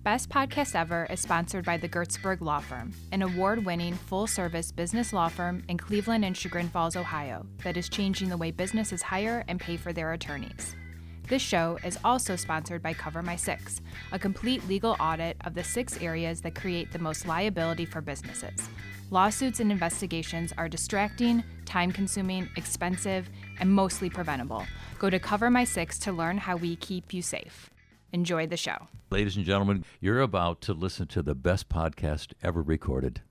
Best Podcast Ever is sponsored by the Gertzberg Law Firm, an award-winning full-service business law firm in Cleveland and Chagrin Falls, Ohio, that is changing the way businesses hire and pay for their attorneys. This show is also sponsored by Cover My Six, a complete legal audit of the 6 areas that create the most liability for businesses. Lawsuits and investigations are distracting, time-consuming, expensive, and mostly preventable. Go to Cover My Six to learn how we keep you safe. Enjoy the show. Ladies and gentlemen, you're about to listen to the best podcast ever recorded.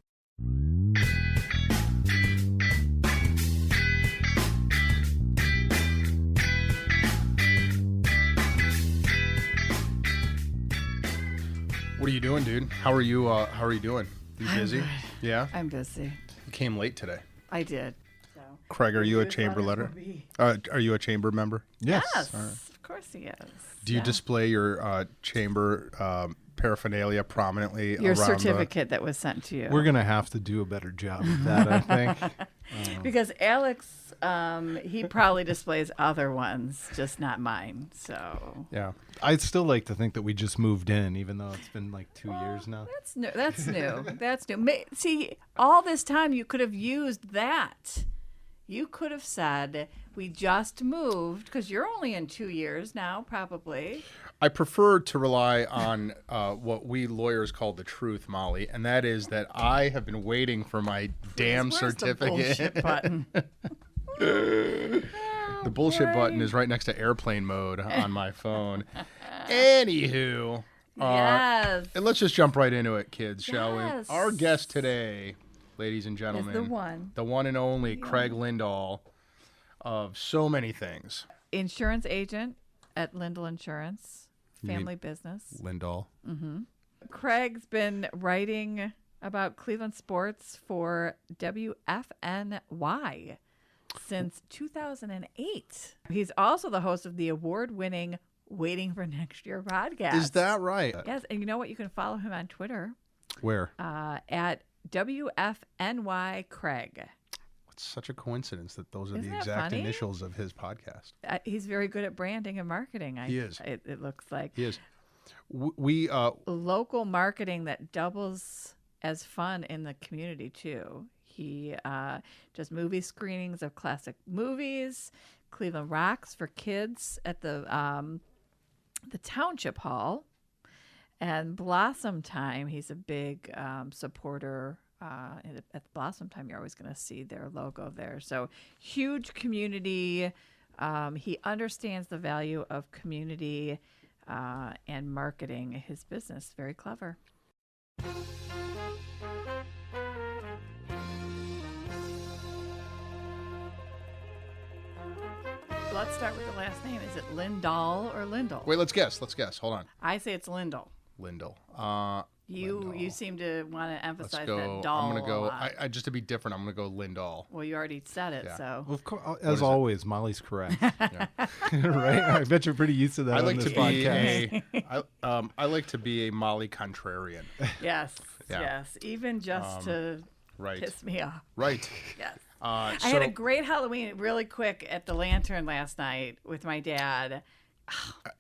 What are you doing, dude? How are you doing? You busy? Yeah? I'm busy. You came late today. I did. So. Craig, are you a chamber letter? Are you a chamber member? Yes. All right. Of course he is. Do you display your chamber paraphernalia prominently your around certificate that was sent to you? We're going to have to do a better job of that, I think. Because Alex, he probably displays other ones, just not mine. So Yeah. I'd still like to think that we just moved in, even though it's been like 2 years now. That's new. That's new. That's new. See, all this time you could have used that. You could have said, we just moved, because you're only in 2 years now, probably. I prefer to rely on what we lawyers call the truth, Molly, and that is that I have been waiting for my damn Where's certificate. The bullshit button. The bullshit button is right next to airplane mode on my phone. Anywho. Yes. And let's just jump right into it, kids, shall Yes. we? Our guest today, ladies and gentlemen. Is the one and only Craig Lyndall of so many things. Insurance agent at Lyndall Insurance, family business. Lyndall. Mm-hmm. Craig's been writing about Cleveland sports for WFNY since 2008. He's also the host of the award-winning Waiting for Next Year podcast. Is that right? Yes, and you know what? You can follow him on Twitter Where? at WFNY Craig. It's such a coincidence that those are Isn't the that exact funny? initials of his podcast. He's very good at branding and marketing. He is. It looks like. He is. We Local marketing that doubles as fun in the community too. He does movie screenings of classic movies, Cleveland Rocks for kids at the Township Hall, and Blossom Time. He's a big supporter. At Blossom Time, you're always going to see their logo there. So huge community. He understands the value of community and marketing his business. Very clever. Let's start with the last name. Is it Lyndall or Lyndall? wait. Let's guess. Hold on. I say it's Lyndall. Lyndall. You seem to want to Let's emphasize go. that doll. I'm gonna go. a lot. I just to be different. I'm gonna go Lyndall. Well, you already said it, Yeah. so. Well, of course, is as it? always, Molly's correct. Yeah. Right? I bet you're pretty used to that I on like this to be podcast. I like to be a Molly contrarian. Yes, Yeah. yes. Even just to Right. piss me off. Right. Yes. I I had a great Halloween really quick at the Lantern last night with my dad.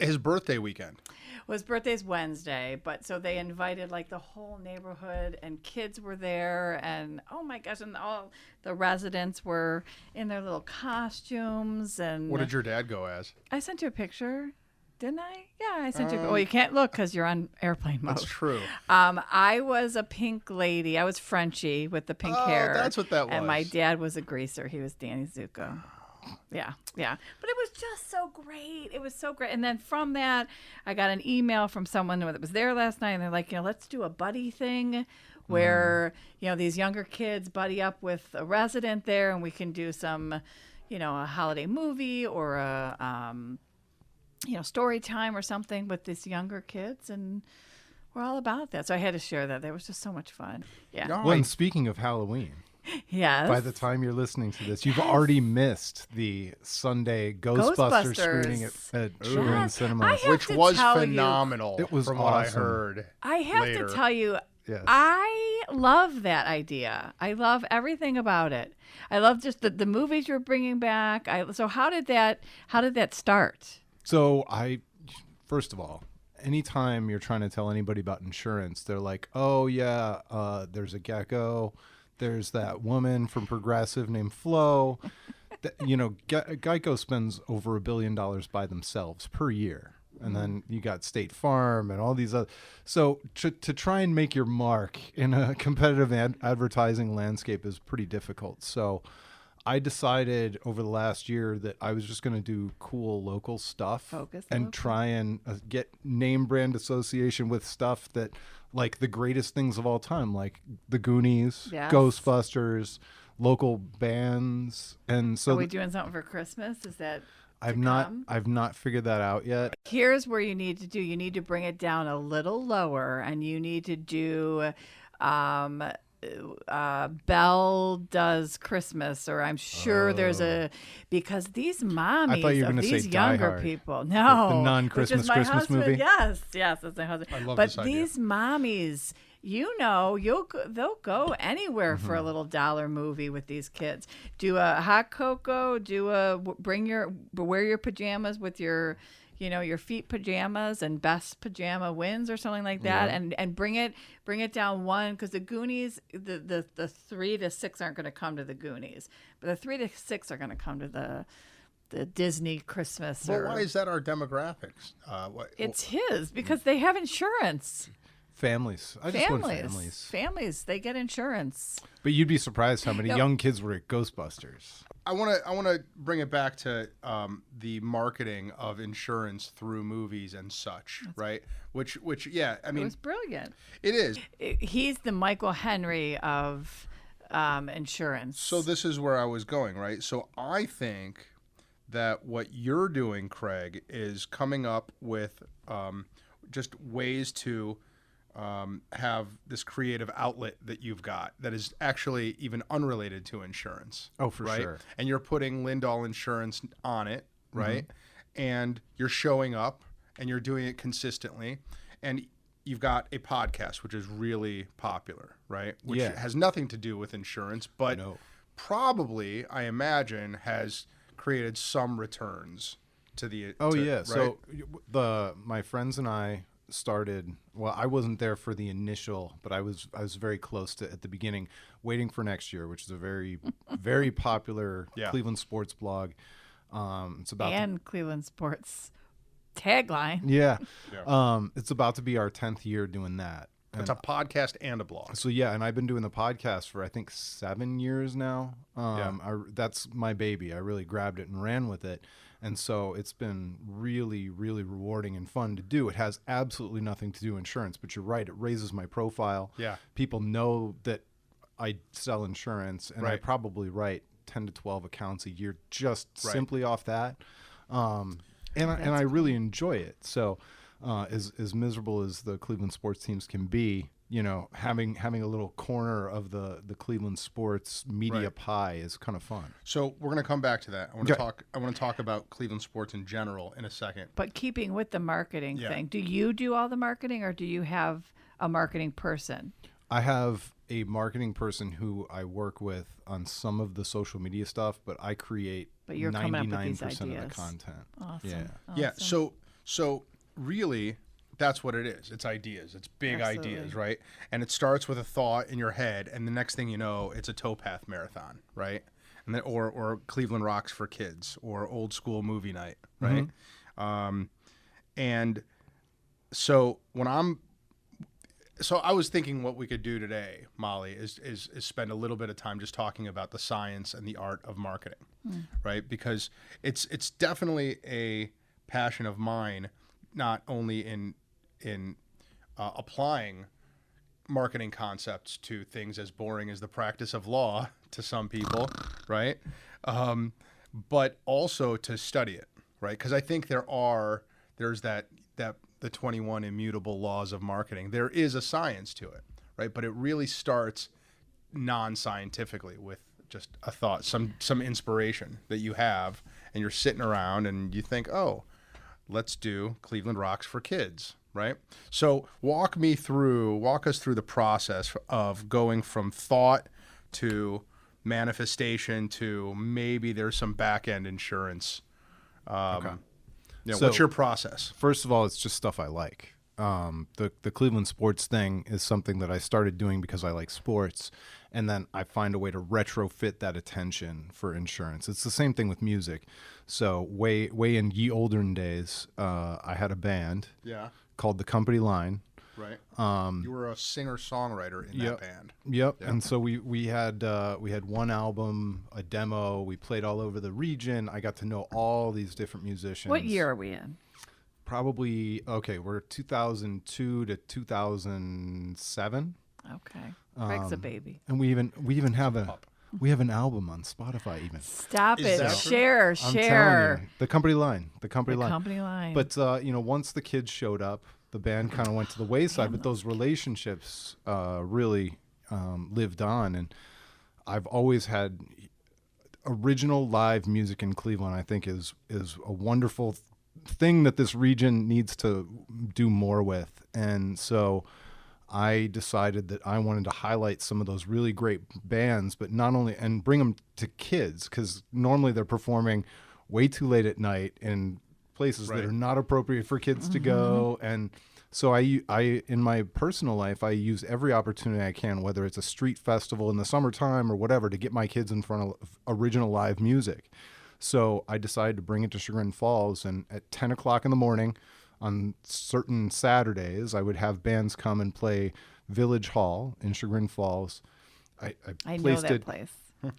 his birthday weekend. Well, his birthday's Wednesday, but so they invited like the whole neighborhood and kids were there and oh my gosh, and all the residents were in their little costumes and What did your dad go as? I sent you a picture, didn't I? Yeah, I sent you. Well, you can't look because you're on airplane mode. That's true. I was a pink lady. I was Frenchie with the pink hair. That's what that was. And my dad was a greaser. He was Danny Zuko. Yeah. But it was just so great. It was so great. And then from that, I got an email from someone that was there last night, and they're like, let's do a buddy thing where, these younger kids buddy up with a resident there, and we can do some, a holiday movie or a, story time or something with these younger kids. And we're all about that. So I had to share that. That was just so much fun. Yeah. No, Well, and speaking of Halloween, Yes. by the time you're listening to this, you've already missed the Sunday Ghostbuster screening at Chagrin Yes. Cinemas. I have which to was tell you- phenomenal. It was from what I awesome. heard. I have later. to tell you, Yes. I love that idea. I love everything about it. I love just the movies you're bringing back. So how did that start? So first of all, anytime you're trying to tell anybody about insurance, they're like, oh yeah, there's a gecko, there's that woman from Progressive named Flo. Geico spends over $1 billion by themselves per year. And then you got State Farm and all these other. So to try and make your mark in a competitive advertising landscape is pretty difficult. So I decided over the last year that I was just going to do cool local stuff and try and get name brand association with stuff that, like, the greatest things of all time, like the Goonies, Ghostbusters, local bands. And so are we doing something for Christmas? Is that I've not figured that out yet. Here's where you need to bring it down a little lower, and you need to do Belle Does Christmas, or I'm sure there's because these mommies, I thought you were of going to these say younger Die Hard. people, no, the non-Christmas Christmas movie. Yes, that's my husband. I love but this idea. these mommies, they'll go anywhere for a little dollar movie with these kids. Do a hot cocoa. Wear your pajamas with your feet pajamas, and best pajama wins or something like that, and bring it down one, because the Goonies, the 3 to 6 aren't going to come to the Goonies, but the 3 to 6 are going to come to the Disney Christmas. Well, why is that our demographics? It's his, because they have insurance. Families. I just want families. Families, they get insurance. But you'd be surprised how many young kids were at Ghostbusters. I want to bring it back to the marketing of insurance through movies and such, right? Which yeah, I mean, it was brilliant. It is. He's the Michael Henry of insurance. So this is where I was going, right? So I think that what you're doing, Craig, is coming up with just ways to have this creative outlet that you've got that is actually even unrelated to insurance. Oh, for right? sure. And you're putting Lyndall Insurance on it, right? And you're showing up and you're doing it consistently. And you've got a podcast, which is really popular, right? Which has nothing to do with insurance, but probably, I imagine, has created some returns to the... Right? So my friends and I started, well, I wasn't there for the initial, but I was very close to at the beginning, Waiting for Next Year, which is a very very popular Cleveland sports blog. It's about Cleveland sports tagline. It's about to be our 10th year doing that. It's a podcast and a blog. So and I've been doing the podcast for I think 7 years now. That's my baby. I really grabbed it and ran with it. And so it's been really, really rewarding and fun to do. It has absolutely nothing to do with insurance, but you're right. It raises my profile. Yeah. People know that I sell insurance, and I probably write 10 to 12 accounts a year just simply off that. And I really enjoy it. So as miserable as the Cleveland sports teams can be, having a little corner of the Cleveland sports media pie is kind of fun. So we're going to come back to that. I want to talk about Cleveland sports in general in a second. But keeping with the marketing thing, do you do all the marketing, or do you have a marketing person? I have a marketing person who I work with on some of the social media stuff, but I create 99% of the content. Awesome. Yeah. Awesome. Yeah. So really, that's what it is. It's ideas. It's big ideas, right? And it starts with a thought in your head, and the next thing you know, it's a towpath marathon, right? And then, or Cleveland Rocks for Kids, or old school movie night, right? And so I was thinking what we could do today, Molly, is spend a little bit of time just talking about the science and the art of marketing, right? Because it's definitely a passion of mine, not only in applying marketing concepts to things as boring as the practice of law to some people, right? But also to study it, right? Because I think there's the 21 immutable laws of marketing. There is a science to it, right? But it really starts non-scientifically with just a thought, some inspiration that you have, and you're sitting around and you think, oh, let's do Cleveland Rocks for Kids, right? So walk us through the process of going from thought to manifestation to maybe there's some back-end insurance. Okay. What's your process? First of all, it's just stuff I like. the Cleveland sports thing is something that I started doing because I like sports, and then I find a way to retrofit that attention for insurance. It's the same thing with music. So way in ye olden days, I had a band called the Company Line. Right. You were a singer-songwriter in that band. Yep. And so we had one album, a demo. We played all over the region. I got to know all these different musicians. What year are we in? Probably we're 2002 to 2007. Okay. Greg's a baby. And we even have an album on Spotify even. Stop Is it. that Share. I'm telling you, the Company Line. Company Line. But once the kids showed up, the band kind of went to the wayside, but those relationships really lived on. And I've always had original live music in Cleveland. I think is a wonderful thing that this region needs to do more with. And so I decided that I wanted to highlight some of those really great bands, but not only, and bring them to kids, because normally they're performing way too late at night in places that are not appropriate for kids to go. And so I in my personal life, I use every opportunity I can, whether it's a street festival in the summertime or whatever, to get my kids in front of original live music. So I decided to bring it to Chagrin Falls, and at 10 o'clock in the morning on certain Saturdays, I would have bands come and play Village Hall in Chagrin Falls. I placed know that it, place.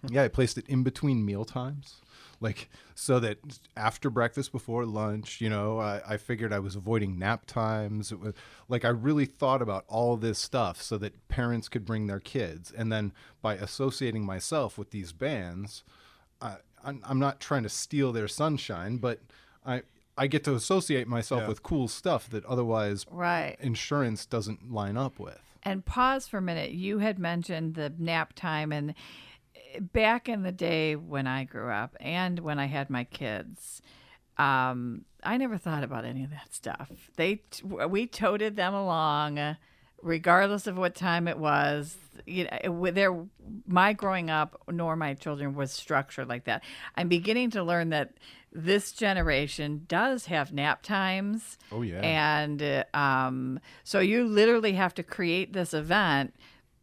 Yeah, I placed it in between meal times, like so that after breakfast, before lunch, I figured I was avoiding nap times. It was like I really thought about all this stuff so that parents could bring their kids. And then by associating myself with these bands, I'm not trying to steal their sunshine, but I get to associate myself with cool stuff that otherwise insurance doesn't line up with. And pause for a minute. You had mentioned the nap time, and back in the day when I grew up and when I had my kids, I never thought about any of that stuff. We toted them along, regardless of what time it was. My growing up, nor my children, was structured like that. I'm beginning to learn that this generation does have nap times. Oh, yeah. And so you literally have to create this event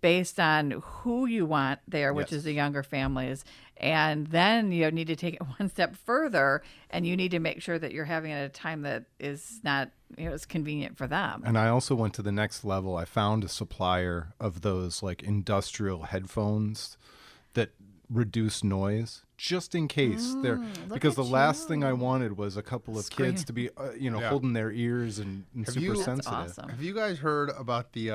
based on who you want there, which is the younger families. And then you need to take it one step further, and you need to make sure that you're having it at a time that is not as convenient for them. And I also went to the next level. I found a supplier of those like industrial headphones that reduce noise, just in case because the last thing I wanted was a couple of kids to be holding their ears and super sensitive. Awesome. Have you guys heard about the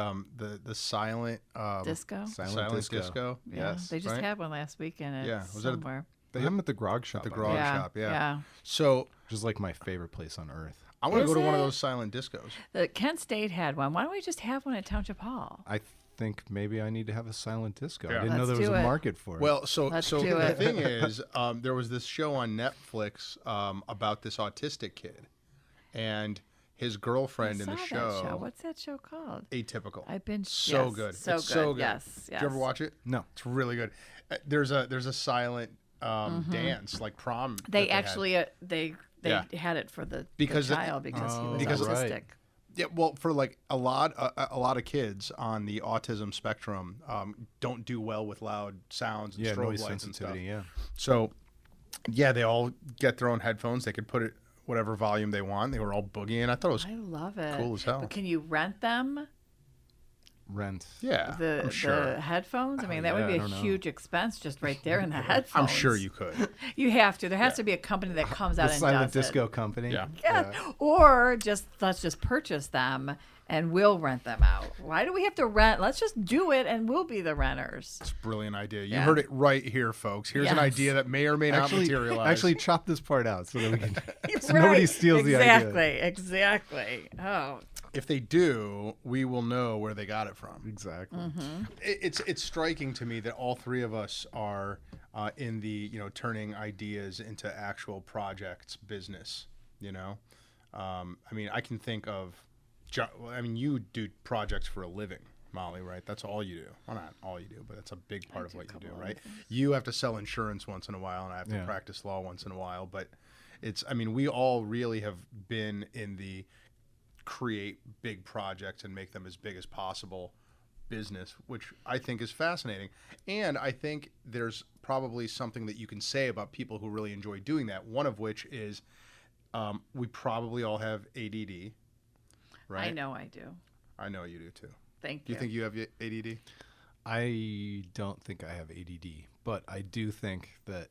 silent disco? Silent disco? Yeah, Yes, they just had one last weekend. Was that somewhere. They have them at the Grog Shop. the grog shop? Yeah. So which is like my favorite place on earth. I want to go to one of it? those silent discos. The Kent State had one. Why don't we just have one at Township Hall? I think maybe I need to have a silent disco. Yeah. I didn't know Let's there was do a it. market for it. Well, so Let's so do the it. thing is, there was this show on Netflix about this autistic kid, and his girlfriend I in the saw show. that show. What's that show called? Atypical. I've been so yes, good. So It's good. so good. Yes. Did you ever watch it? No. It's really good. There's a silent dance like prom. that They had. actually they had it for the child because he was because- autistic. right. Yeah, well, for like a lot of kids on the autism spectrum don't do well with loud sounds and strobe noise lights and stuff. sensitivity. Yeah. So, yeah, they all get their own headphones. They could put it whatever volume they want. They were all boogieing. I thought it was I love it. cool as hell. But can you rent them? Rent. Yeah, I'm sure. The headphones? I mean, that yeah, would be I a don't know. huge expense just right there in the headphones. I'm sure you could. You have to. There has to be a company that comes out The and silent does disco it. company. Yeah. Yeah. Or let's just purchase them and we'll rent them out. Why do we have to rent? Let's just do it and we'll be the renters. It's a brilliant idea. You Yeah. heard it right here, folks. Here's an Yes. idea that may or may not materialize. Actually, chop this part out so that we can. So Right. nobody steals the idea. Exactly. Oh, if they do, we will know where they got it from. Exactly. It's striking to me that all three of us are in the turning ideas into actual projects business. I mean, I can think of. I mean, you do projects for a living, Molly, right? That's all you do. Well, not all you do, but that's a big part of what you do, right? You have to sell insurance once in a while, and I have to practice law once in a while. But I mean, we all really have been in the create big projects and make them as big as possible business, which I think is fascinating. And I think there's probably something that you can say about people who really enjoy doing that, one of which is we probably all have ADD, right? I know I do. I know you do too. Thank Do you. you think you have ADD? I don't think I have ADD, but I do think that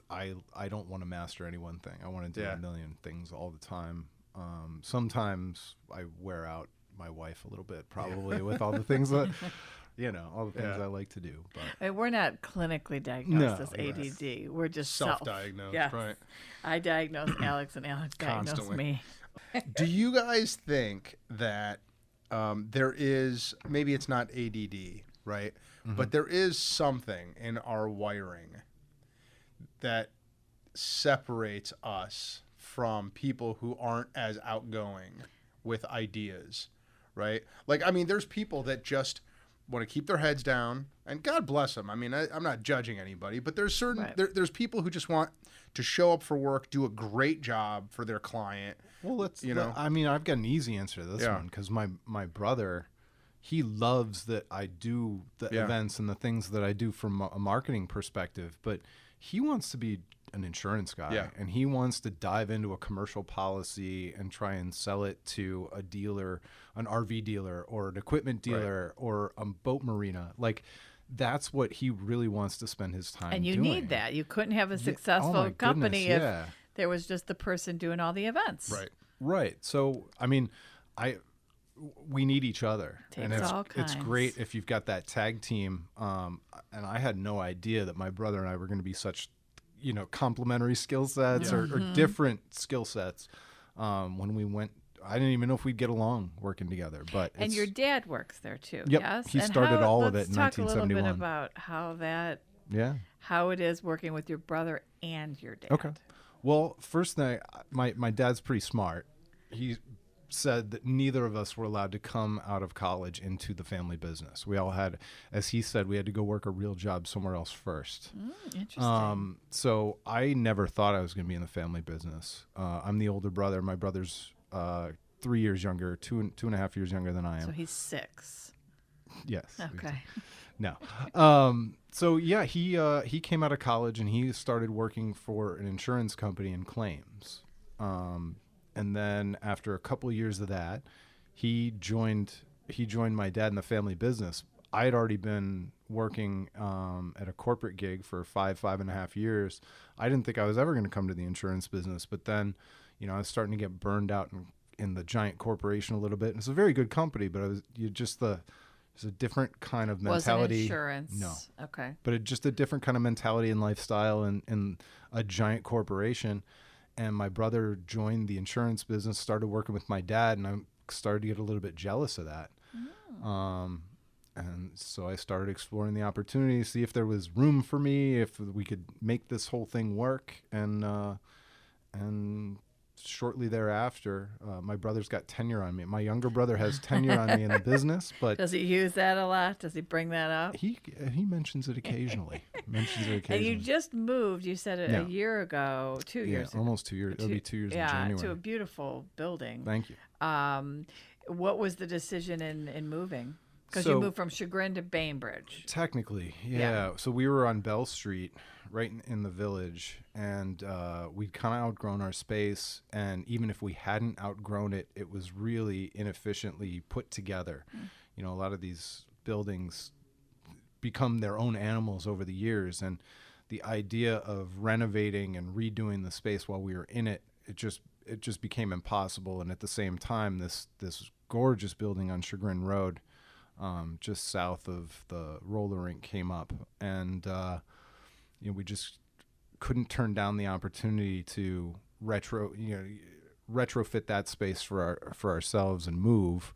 I don't want to master any one thing. I want to do Yeah. a million things all the time. Sometimes I wear out my wife a little bit, probably with all the things that, all the things Yeah. I like to do. But I mean, we're not clinically diagnosed No, as ADD. We're just Self-diagnosed, Yes. right? I diagnose Alex, and Alex diagnosed Constantly. me. Do you guys think that there is, maybe it's not ADD, right? But there is something in our wiring that separates us from people who aren't as outgoing with ideas, right? Like, I mean, there's people that just want to keep their heads down, and God bless them. I mean, I'm not judging anybody, but there's certain Right. there's people who just want to show up for work, do a great job for their client. well, know? I mean, I've got an easy answer to this Yeah. one because my brother, he loves that I do the Yeah. events and the things that I do from a marketing perspective, but he wants to be an insurance guy, Yeah. and he wants to dive into a commercial policy and try and sell it to a dealer, an RV dealer or an equipment dealer or a boat marina. Like, that's what he really wants to spend his time And you doing. need that. You couldn't have a oh successful my company goodness, if yeah. there was just the person doing all the events. Right. Right. So, I mean, we need each other, and Takes all it's kinds. great if you've got that tag team. And I had no idea that my brother and I were going to be such, complementary skill sets or different skill sets. When we went, I didn't even know if we'd get along working together. But And your dad works there too. Yep, Yes. he And started all of let's it in talk a little bit 1971. about yeah. how it is working with your brother and your dad. Okay. Well, first thing, my dad's pretty smart. He said that neither of us were allowed to come out of college into the family business. We all had, as he said, we had to go work a real job somewhere else first. Interesting. So I never thought I was going to be in the family business. I'm the older brother. My brother's 3 years younger, two and a half years younger than I am. So he's 6. Yes. Okay. No. So yeah, he came out of college and he started working for an insurance company in claims. And then after a couple of years of that, he joined my dad in the family business. I had already been working at a corporate gig for 5.5 years. I didn't think I was ever going to come to the insurance business, but then, I was starting to get burned out in the giant corporation a little bit. And it's a very good company, but it's a different kind of mentality. Wasn't insurance. No. Okay. But just a different kind of mentality and lifestyle in a giant corporation. And my brother joined the insurance business, started working with my dad, and I started to get a little bit jealous of that. And so I started exploring the opportunity, see if there was room for me, if we could make this whole thing work. And shortly thereafter, my brother's got tenure on me. My younger brother has tenure on me in the business, but Does he use that a lot? Does he bring that up? he mentions it occasionally. And you just moved, you said Yeah. a year ago, 2 Yeah, years ago. almost 2 years. It'll be 2 years in January. to a beautiful building. Thank you. What was the decision in moving? Because So- you moved from Chagrin to Bainbridge. Technically, yeah. Yeah. So we were on Bell Street, right in the village, and we'd kind of outgrown our space. And even if we hadn't outgrown it, it was really inefficiently put together. A lot of these buildings become their own animals over the years, and the idea of renovating and redoing the space while we were in it, it just became impossible. And at the same time, this gorgeous building on Chagrin Road, just south of the roller rink, came up, and we just couldn't turn down the opportunity to retrofit that space for ourselves and move.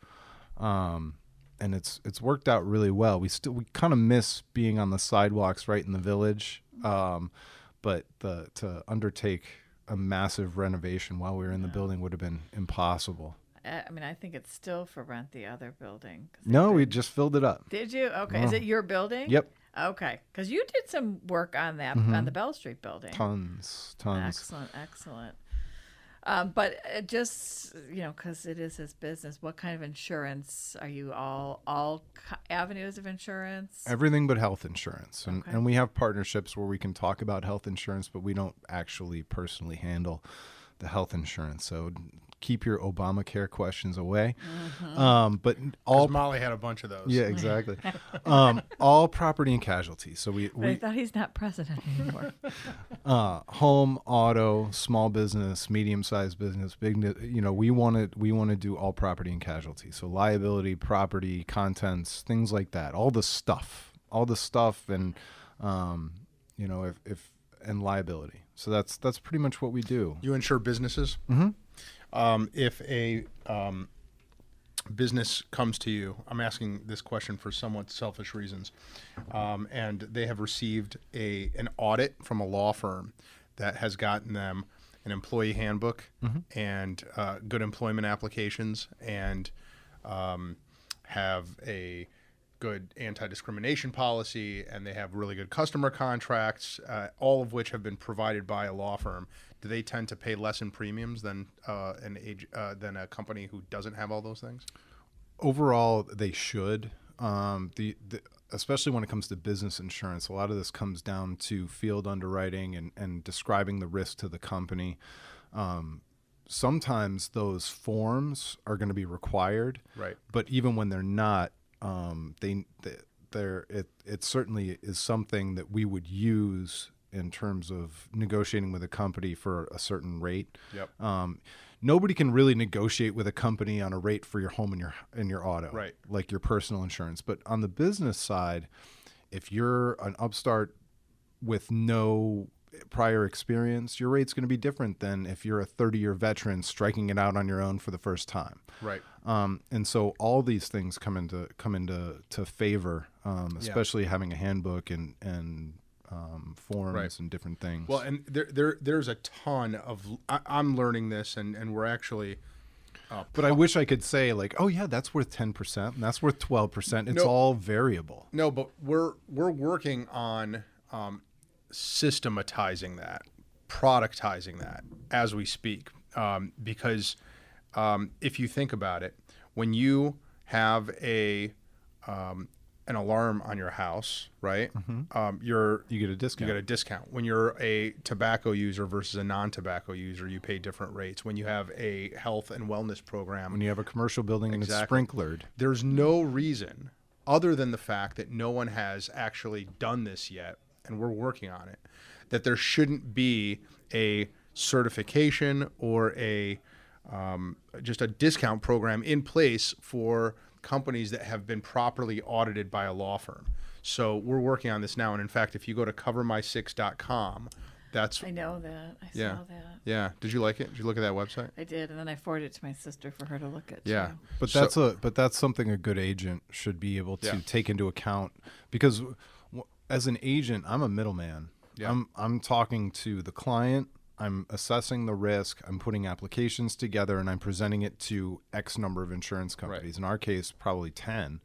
And it's worked out really well. We kind of miss being on the sidewalks right in the village, but to undertake a massive renovation while we were in the building would have been impossible. I mean, I think it's still for rent, the other building. 'Cause No, they've we been- just filled it up. Did you? Okay. Is it your building? Yep. Okay. Because you did some work on that, on the Bell Street building. Tons. Excellent. But just, because it is his business, what kind of insurance are you all avenues of insurance? Everything but health insurance. And, Okay. and we have partnerships where we can talk about health insurance, but we don't actually personally handle the health insurance. So keep your Obamacare questions away. But all 'Cause Molly had a bunch of those. Yeah, exactly. All property and casualty. So But I we thought he's not president anymore. home, auto, small business, medium-sized business, we want to do all property and casualty. So liability, property, contents, things like that. All the stuff, and if and liability. So that's pretty much what we do. You insure businesses? If a business comes to you, I'm asking this question for somewhat selfish reasons, and they have received an audit from a law firm that has gotten them an employee handbook and good employment applications, and have a good anti-discrimination policy, and they have really good customer contracts, all of which have been provided by a law firm. Do they tend to pay less in premiums than than a company who doesn't have all those things? Overall, they should. Especially when it comes to business insurance, a lot of this comes down to field underwriting and describing the risk to the company. Sometimes those forms are going to be required, Right. but even when they're not, it certainly is something that we would use in terms of negotiating with a company for a certain rate. Yep. Nobody can really negotiate with a company on a rate for your home and your auto, Right. like your personal insurance. But on the business side, if you're an upstart with no prior experience, your rate's going to be different than if you're a 30-year veteran striking it out on your own for the first time. Right. And so all these things come into favor, especially having a handbook and forms Right. and different things. Well, and there's a ton of. I'm learning this, and we're actually. But I wish I could say like, oh yeah, that's worth 10%, and that's worth 12%. It's No. all variable. No, but we're working on systematizing that, productizing that as we speak, because if you think about it, when you have an alarm on your house, right? You get a discount. You get a discount. When you're a tobacco user versus a non-tobacco user, you pay different rates. When you have a health and wellness program, When you have a commercial building and it's Exactly. sprinklered. there's no reason other than the fact that no one has actually done this yet, and we're working on it, that there shouldn't be a certification or just a discount program in place for companies that have been properly audited by a law firm. So we're working on this now, and in fact, if you go to covermy6.com, that's I know that. I Yeah. saw that. yeah. Did you like it? Did you look at that website? I did, and then I forwarded it to my sister for her to look at. Yeah. too. But that's something a good agent should be able to Yeah. take into account, because as an agent, I'm a middleman. Yeah. I'm talking to the client. I'm assessing the risk. I'm putting applications together, and I'm presenting it to X number of insurance companies. Right. In our case, probably 10.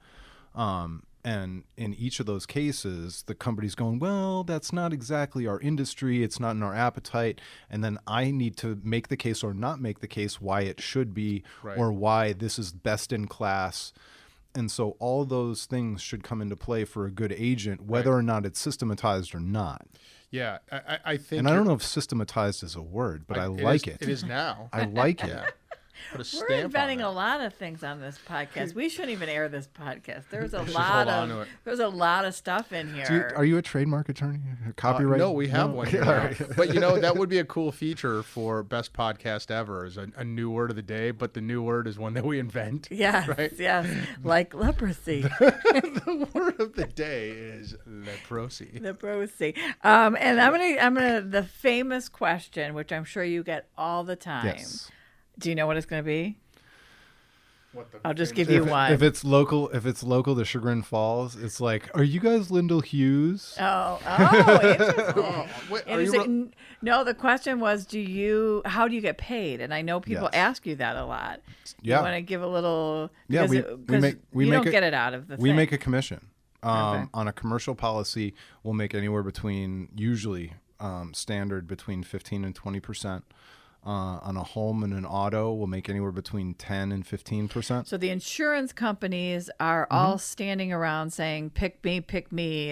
And in each of those cases, the company's going, well, that's not exactly our industry. It's not in our appetite. And then I need to make the case or not make the case why it should be, Right. or why this is best in class. And so all those things should come into play for a good agent, whether or not it's systematized or not. Yeah, I think. And I don't know if systematized is a word, but I like it. It is now. I like it. Yeah. Put a We're stamp on inventing that. a lot of things on this podcast. We shouldn't even air this podcast. There's a Just lot hold on to of it. there's a lot of stuff in here. Are you a trademark attorney? Copyright? No, we have No? one here All now. right. But that would be a cool feature for Best Podcast Ever, is a new word of the day, but the new word is one that we invent. Yes, Right? yes, like leprosy. The word of the day is leprosy. Leprosy. And I'm gonna the famous question, which I'm sure you get all the time. Yes. Do you know what it's gonna be? What the I'll just famous- give you one. If it's local to Chagrin Falls, it's like, are you guys Lyndall Hughes? Interesting. Wait, are you Interesting. No, the question was, how do you get paid? And I know people Yes. ask you that a lot. Yeah. You want to give a little? Yeah, because we you make don't a- get it out of the We thing. make a commission. Okay. On a commercial policy, we'll make anywhere between, usually standard, between 15 and 20%. on a home and an auto will make anywhere between 10 and 15%. So the insurance companies are all standing around saying, pick me, pick me.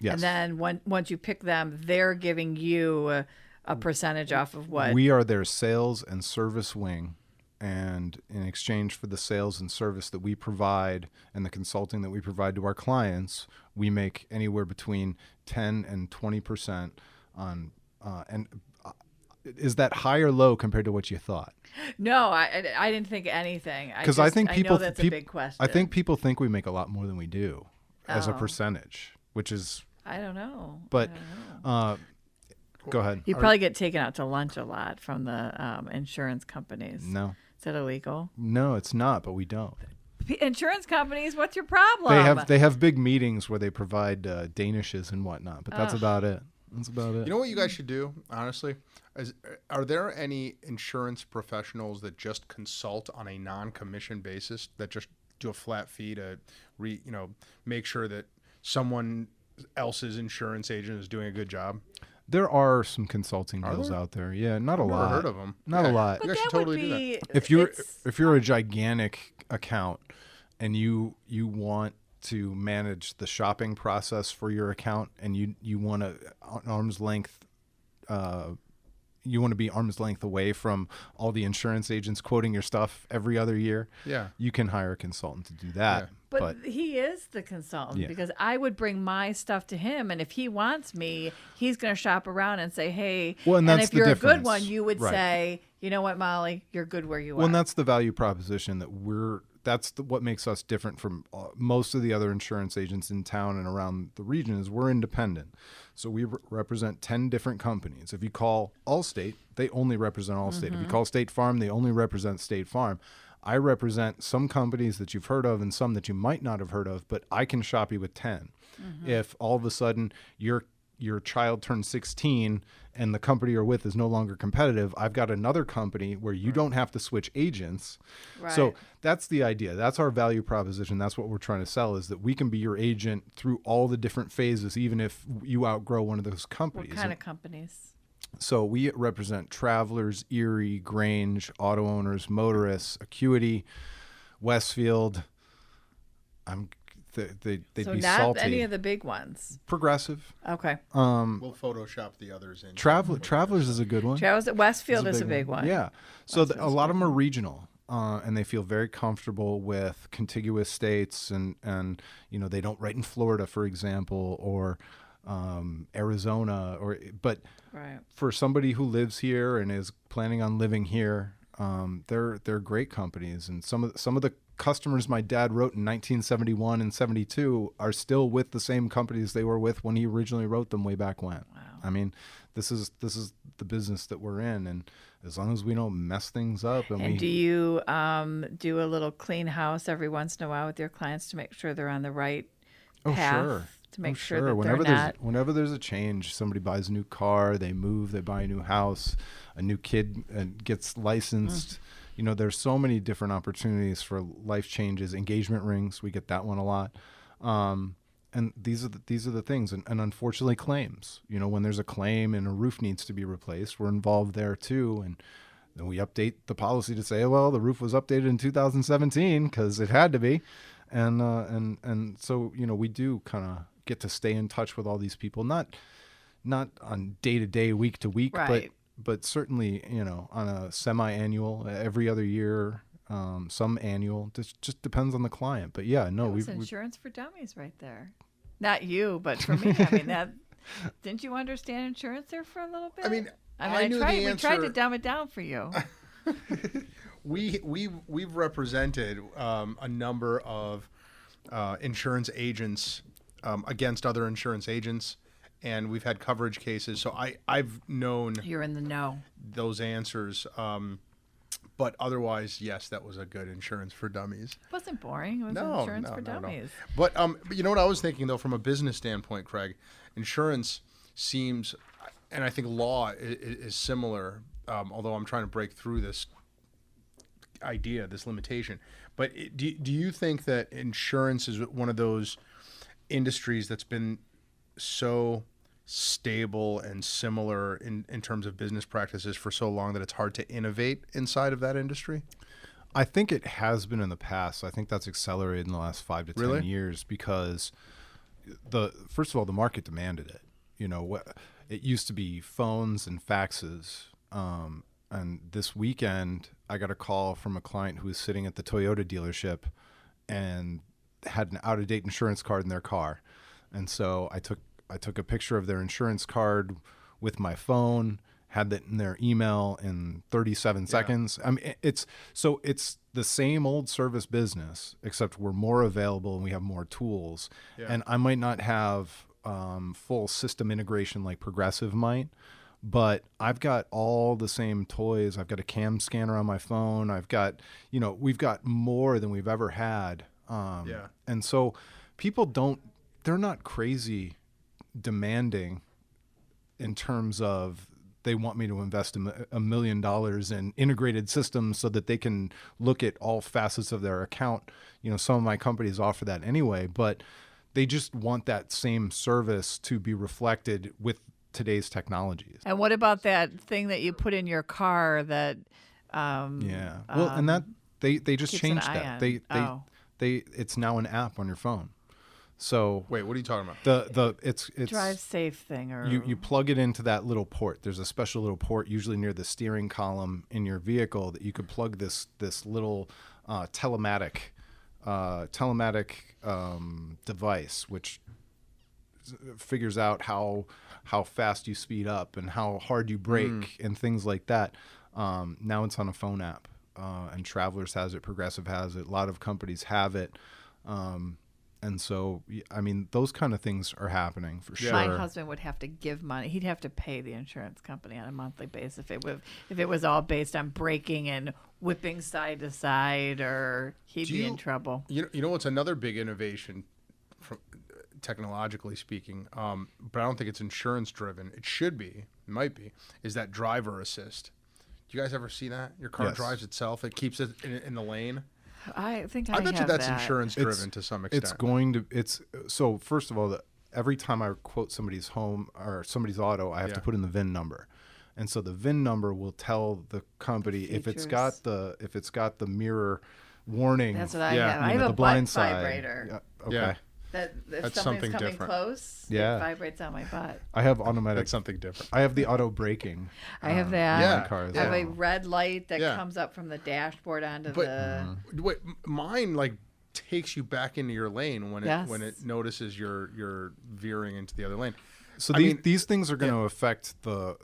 Yes. And then once you pick them, they're giving you a percentage off of what? We are their sales and service wing. And in exchange for the sales and service that we provide and the consulting that we provide to our clients, we make anywhere between 10 and 20% on. Is that high or low compared to what you thought? No, I didn't think anything. Because I think people. I know that's a big question. I think people think we make a lot more than we do as a Oh. percentage, which is. I don't know. But I don't know. go ahead. You probably get taken out to lunch a lot from the insurance companies. No. Is that illegal? No, it's not, but we don't. Insurance companies, what's your problem? They have big meetings where they provide Danishes and whatnot, but that's about it. That's about it. You know what you guys should do, honestly? Are there any insurance professionals that just consult on a non-commission basis, that just do a flat fee to make sure that someone else's insurance agent is doing a good job? There are some consulting Are deals there? out there. Yeah, not a Never lot. heard of them. Not a lot. But You guys that should totally would do be that. If you're a gigantic account and you want to manage the shopping process for your account and you want to arm's length you want to be arm's length away from all the insurance agents quoting your stuff every other year, Yeah. you can hire a consultant to do that. Yeah. But he is the consultant Yeah. because I would bring my stuff to him, and if he wants me, he's going to shop around and say, "Hey." Well, and that's if the you're a difference. good one, you would Right. say, "You know what, Molly, you're good where you Well, are." and that's the value proposition that what makes us different from most of the other insurance agents in town and around the region is we're independent. So we represent 10 different companies. If you call Allstate, they only represent Allstate. If you call State Farm, they only represent State Farm. I represent some companies that you've heard of and some that you might not have heard of, but I can shop you with 10. If all of a sudden your child turns 16 and the company you're with is no longer competitive, I've got another company where you don't have to switch agents. Right. So that's the idea. That's our value proposition. That's what we're trying to sell, is that we can be your agent through all the different phases, even if you outgrow one of those companies. What kind of companies? So we represent Travelers, Erie, Grange, auto owners, motorists, Acuity, Westfield. They'd So be not salty. any of the big ones. Progressive. Okay. We'll Photoshop the others in. Travelers is a good one. Westfield is a big one. Yeah. So a lot of them are regional, and they feel very comfortable with contiguous states, and they don't write in Florida, for example, or Arizona, but Right. for somebody who lives here and is planning on living here, they're great companies, and some of the customers my dad wrote in 1971 and 72 are still with the same companies they were with when he originally wrote them way back when. Wow. I mean, this is the business that we're in, and as long as we don't mess things up And do you do a little clean house every once in a while with your clients to make sure they're on the right path? Sure. To make sure Sure. that Whenever they're not. whenever there's a change, somebody buys a new car, they move, they buy a new house, a new kid gets licensed. There's so many different opportunities for life changes. Engagement rings, we get that one a lot. And these are the things, and unfortunately claims. When there's a claim and a roof needs to be replaced, we're involved there too, and then we update the policy to say, well, the roof was updated in 2017 because it had to be, and so we do kind of get to stay in touch with all these people, not on day to day, week to week, Right. but certainly on a semi-annual, every other year. Some annual, just depends on the client. But yeah, no, That was insurance for dummies right there. Not you, but for me. I mean, didn't you understand insurance there for a little bit? I mean, I knew tried, the we answer. tried to dumb it down for you. We've represented a number of insurance agents against other insurance agents, and we've had coverage cases. So I've known You're in the know. those answers. But otherwise, yes, that was a good insurance for dummies. It wasn't boring. It was No, insurance no, for no, no. dummies. But you know what I was thinking though, from a business standpoint, Craig, insurance seems, and I think law is similar. Although I'm trying to break through this idea, this limitation. But do you think that insurance is one of those industries that's been so stable and similar in terms of business practices for so long that it's hard to innovate inside of that industry? I think it has been in the past. I think that's accelerated in the last 5 to 10 Really? years because first of all, the market demanded it. You know, it used to be phones and faxes. And this weekend, I got a call from a client who was sitting at the Toyota dealership and had an out-of-date insurance card in their car. And so I took a picture of their insurance card with my phone, had that in their email in 37 seconds. I mean, it's the same old service business, except we're more available and we have more tools. Yeah. And I might not have full system integration like Progressive might, but I've got all the same toys. I've got a cam scanner on my phone. I've got, we've got more than we've ever had. And so people they're not crazy demanding in terms of they want me to invest $1 million in integrated systems so that they can look at all facets of their account. Some of my companies offer that anyway, but they just want that same service to be reflected with today's technologies. And what about that thing that you put in your car that and that they just keeps changed an eye that. on? It's now an app on your phone. So Wait, what are you talking about? It's drive safe thing, or you plug it into that little port. There's a special little port usually near the steering column in your vehicle that you could plug this little telematic device, which figures out how fast you speed up and how hard you brake and things like that. Now it's on a phone app, and Travelers has it, Progressive has it, a lot of companies have it. And so, I mean, those kind of things are happening for sure. My husband would have to give money. He'd have to pay the insurance company on a monthly basis if it was all based on braking and whipping side to side, or he'd be in trouble. You know what's another big innovation, from technologically speaking, but I don't think it's insurance driven. It should be, it might be, is that driver assist. Do you guys ever see that? Your car drives itself. It keeps it in the lane. I think I bet you that's that. insurance driven to some extent. So first of all, every time I quote somebody's home or somebody's auto, I have to put in the VIN number. And so the VIN number will tell the company if it's got the mirror warning. That's what I have. I have the a blind butt side. vibrator. Okay. Yeah. That if That's something's something coming different. close, Yeah. it vibrates on my butt. I have automatic. That's something different. I have the auto braking. I have that. Yeah. My car as I have well. a red light that Yeah. comes up from the dashboard onto But the. wait, mine like takes you back into your lane when Yes. it notices you're veering into the other lane. So I mean, these things are going to affect the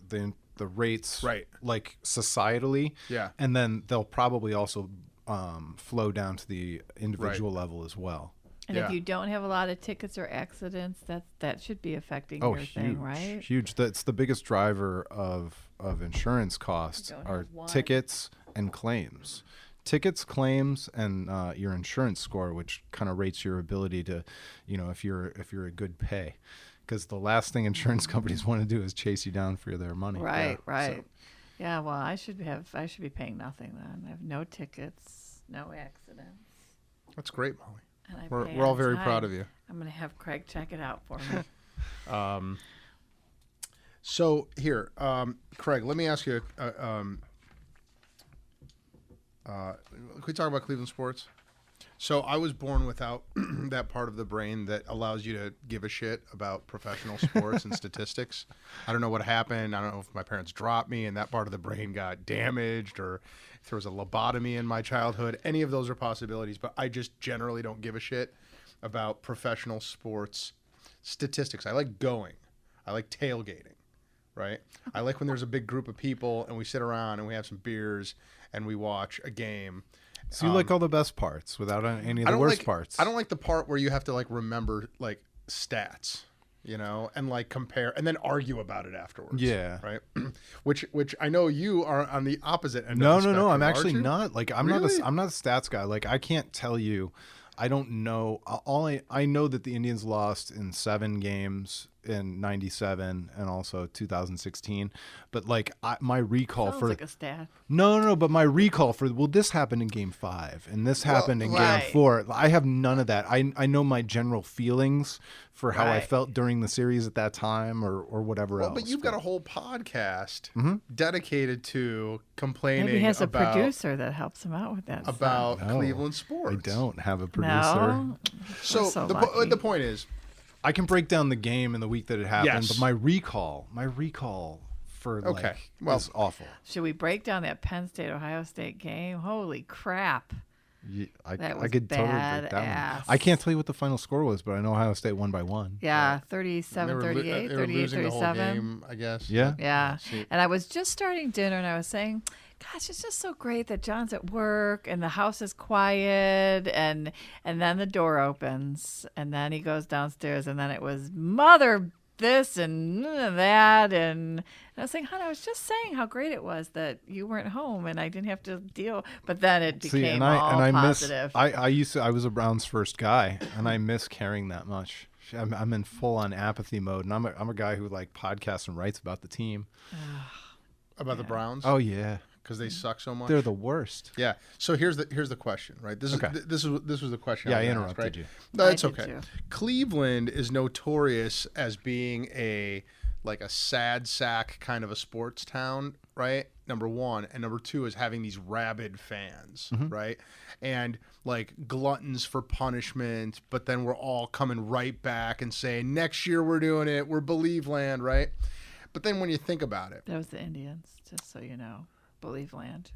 rates, Right. like societally. Yeah. And then they'll probably also flow down to the individual level as well. And Yeah. if you don't have a lot of tickets or accidents, that should be affecting Oh, your huge, thing, right? huge. That's the biggest driver of insurance costs don't are have one. tickets and claims. Tickets, claims, and your insurance score, which kind of rates your ability to, if you're a good pay. Because the last thing insurance companies want to do is chase you down for their money. Right, Yeah, right. so- Yeah, well, I should be paying nothing then. I have no tickets, no accidents. That's great, Molly. And I We're pay all on very time. proud of you. I'm going to have Craig check it out for me. So here, Craig, let me ask you. Can we talk about Cleveland sports? So I was born without that part of the brain that allows you to give a shit about professional sports and statistics. I don't know what happened. I don't know if my parents dropped me and that part of the brain got damaged, or if there was a lobotomy in my childhood. Any of those are possibilities, but I just generally don't give a shit about professional sports statistics. I like going. I like tailgating, right? I like when there's a big group of people and we sit around and we have some beers and we watch a game. So you like all the best parts without any of the worst parts. I don't like the part where you have to like remember like stats, and like compare and then argue about it afterwards. Yeah. Right. which I know you are on the opposite end. No, of the no, I'm spectrum, actually aren't you? not. Like I'm Really? not a stats guy. Like I can't tell you. I don't know. I know that the Indians lost in 7 games in 97 and also 2016. But like my recall Sounds for like a stat. no, but my recall for this happened in Game 5 and this happened in right. Game 4. I have none of that. I know my general feelings for how I Right. felt during the series at that time or whatever else. But you've got a whole podcast Mm-hmm. dedicated to complaining Maybe he has about, a producer that helps him out with that about No, Cleveland sports. I don't have a stuff. producer. No? So, We're so the lucky. point is, I can break down the game in the week that it happened, Yes. but my recall for Okay, like well- is awful. Should we break down that Penn State Ohio State game? Holy crap. I That I was could totally break that one. badass. I can't tell you what the final score was, but I know Ohio State won by 1. Yeah, they 37, were, 38, they were 38, losing the whole 37. game, I guess. Yeah. Yeah. See. And I was just starting dinner and I was saying, gosh, it's just so great that John's at work and the house is quiet and then the door opens and then he goes downstairs and then it was mother this and that and I was saying, hon, I was just saying how great it was that you weren't home and I didn't have to deal. But then it became all positive. I was a Browns first guy, and I miss caring that much. I'm in full on apathy mode, and I'm a guy who like podcasts and writes about the team. About the Browns? Oh yeah, Because they suck so much? they're the worst. Yeah. So here's the question, right? This is Okay. this was the question. Yeah, I I was interrupted asked, right? you. No, I it's did okay. too. Cleveland is notorious as being a sad sack kind of a sports town, right? Number one, and number two is having these rabid fans, right? And like gluttons for punishment, but then we're all coming right back and saying next year we're doing it. We're Believe Land, right? But then when you think about it, That was the Indians, just so you know. Believe land.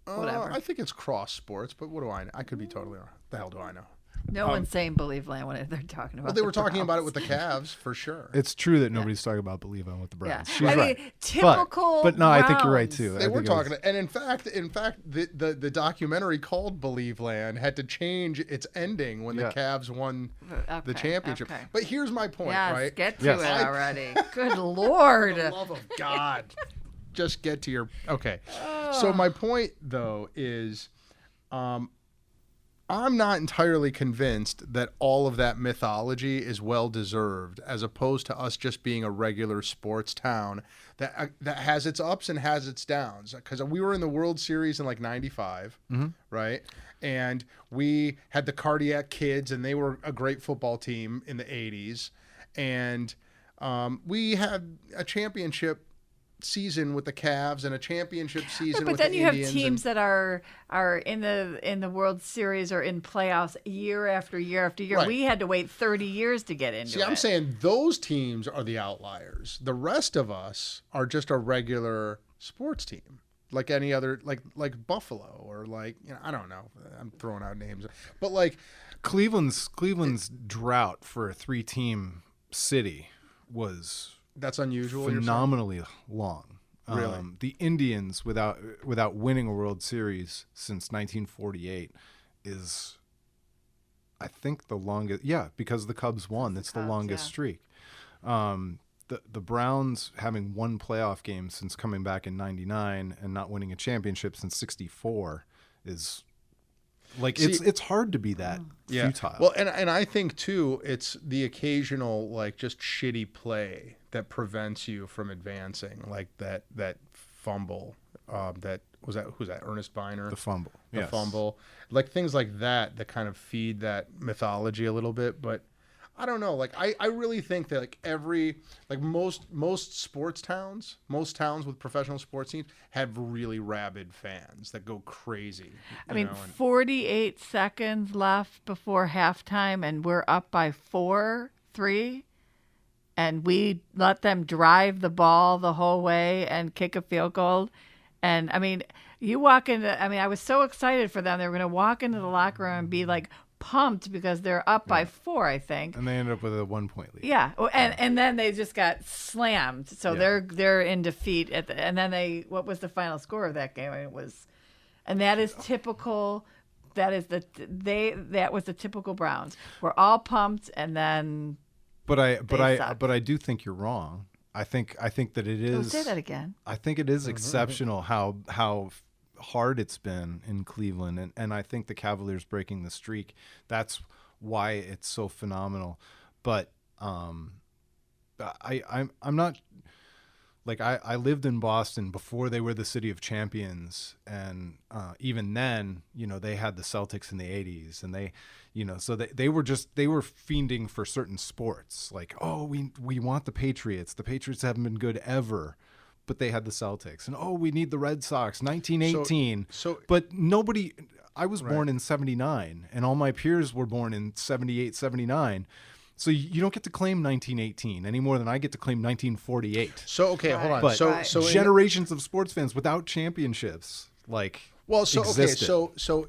Whatever. I think it's cross sports, but what do I know? I could be totally wrong. The hell do I know? No one's saying believe land when they're talking about Well, they the were talking about it Browns. with the Cavs for sure. It's true that nobody's talking about Believe On with the Yeah. Browns. She's I right. mean, typical but no, I think you're right Browns. too. They I were think it was- talking, and in fact, the documentary called Believe Land had to change its ending when Yeah. the Cavs won the Okay, championship. okay. But here's my point, Yes, right? get to Yes. it I- already. Good Lord. For the love of God, just get to your okay. So my point though is, I'm not entirely convinced that all of that mythology is well deserved, as opposed to us just being a regular sports town that has its ups and has its downs. Because we were in the World Series in like '95, right? And we had the Cardiac Kids, and they were a great football team in the '80s, and we had a championship season with the Cavs and a championship season But with then the you have Indians teams that are in the World Series or in playoffs year after year after year. Right. We had to wait 30 years to get into See, it. I'm saying those teams are the outliers. The rest of us are just a regular sports team, like any other, like Buffalo or like, I don't know. I'm throwing out names, but like, Cleveland's drought for a 3-team city was that's unusual. you're saying? phenomenally long. Really? The Indians, without winning a World Series since 1948, is, I think, the longest. Yeah, because the Cubs won. It's the Cubs, longest yeah. streak. The Browns having one playoff game since coming back in '99 and not winning a championship since '64 is like it's hard to be that futile. Well, and I think too, it's the occasional like just shitty play that prevents you from advancing, like that fumble. Who's that? Ernest Biner. the fumble. The Yes. fumble, like things like that kind of feed that mythology a little bit. But I don't know. Like I really think that like most sports towns, most towns with professional sports teams have really rabid fans that go crazy. I mean, you know, and- 48 seconds left before halftime, and we're up by 4-3, and we let them drive the ball the whole way and kick a field goal. And I mean, you walk into, I mean, I was so excited for them. They were going to walk into the locker room and be like pumped because they're up by 4, I think. And they ended up with a 1-point lead. Yeah, and then they just got slammed, so Yeah. they're in defeat and then what was the final score of that game? I mean, it was, and that is typical. That was the typical Browns. We're all pumped, and then But They suck. I do think you're wrong. I think that it is. say that again. I think it is exceptional how hard it's been in Cleveland, and I think the Cavaliers breaking the streak, that's why it's so phenomenal. But I'm not like I lived in Boston before they were the city of champions, and even then, they had the Celtics in the 80s, and they, so they were fiending for certain sports. Like, oh, we want the Patriots. The Patriots haven't been good ever, but they had the Celtics, and we need the Red Sox, 1918. So but nobody. I was born in 79, and all my peers were born in 78, 79. So you don't get to claim 1918 any more than I get to claim 1948. So okay, hold on. But So generations of sports fans without championships, existed. So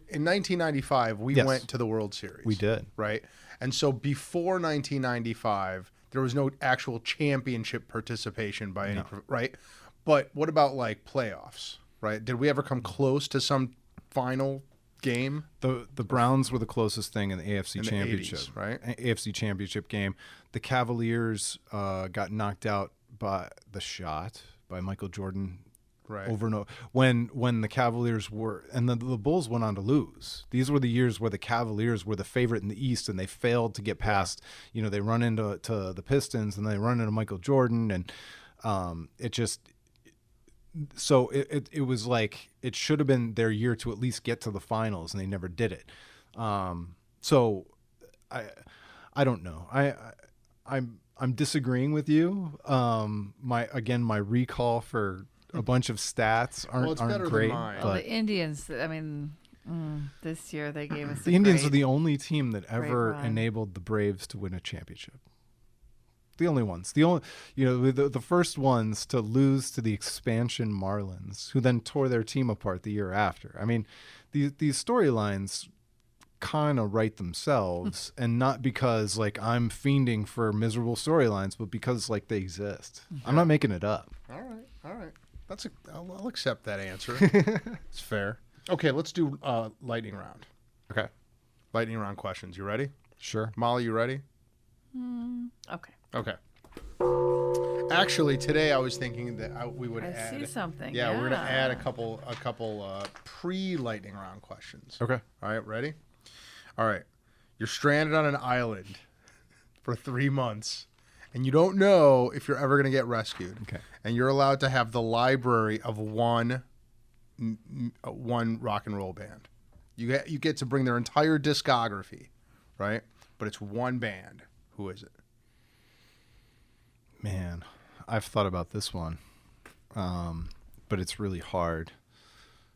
in 1995 we went to the World Series. We did, right? And so before 1995, there was no actual championship participation by any, right? But what about like playoffs, right? Did we ever come close to some final game? The Browns were the closest thing in the AFC Championship, 80s, right? AFC Championship game. The Cavaliers got knocked out by the shot by Michael Jordan, right? Over and over. When the Cavaliers were, and the Bulls went on to lose. These were the years where the Cavaliers were the favorite in the East, and they failed to get past. They run into the Pistons, and they run into Michael Jordan, and it just. So it was like it should have been their year to at least get to the finals, and they never did it. So I don't know. I'm disagreeing with you. My recall for a bunch of stats aren't great. Well, the Indians. I mean, this year they gave us the Indians are the only team that ever enabled the Braves to win a championship. The only ones, the first ones to lose to the expansion Marlins, who then tore their team apart the year after. I mean, these storylines kind of write themselves, and not because like I'm fiending for miserable storylines, but because like they exist. I'm not making it up. All right. I'll accept that answer. It's fair. Okay, let's do lightning round. Okay. Lightning round questions. You ready? Sure. Molly, you ready? Okay. Okay. Actually, today I was thinking that we would add. I see something. Yeah, we're gonna add a couple pre-lightning round questions. Okay. All right, ready? All right. You're stranded on an island for 3 months, and you don't know if you're ever gonna get rescued. Okay. And you're allowed to have the library of one rock and roll band. You get to bring their entire discography, right? But it's one band. Who is it? Man, I've thought about this one, but it's really hard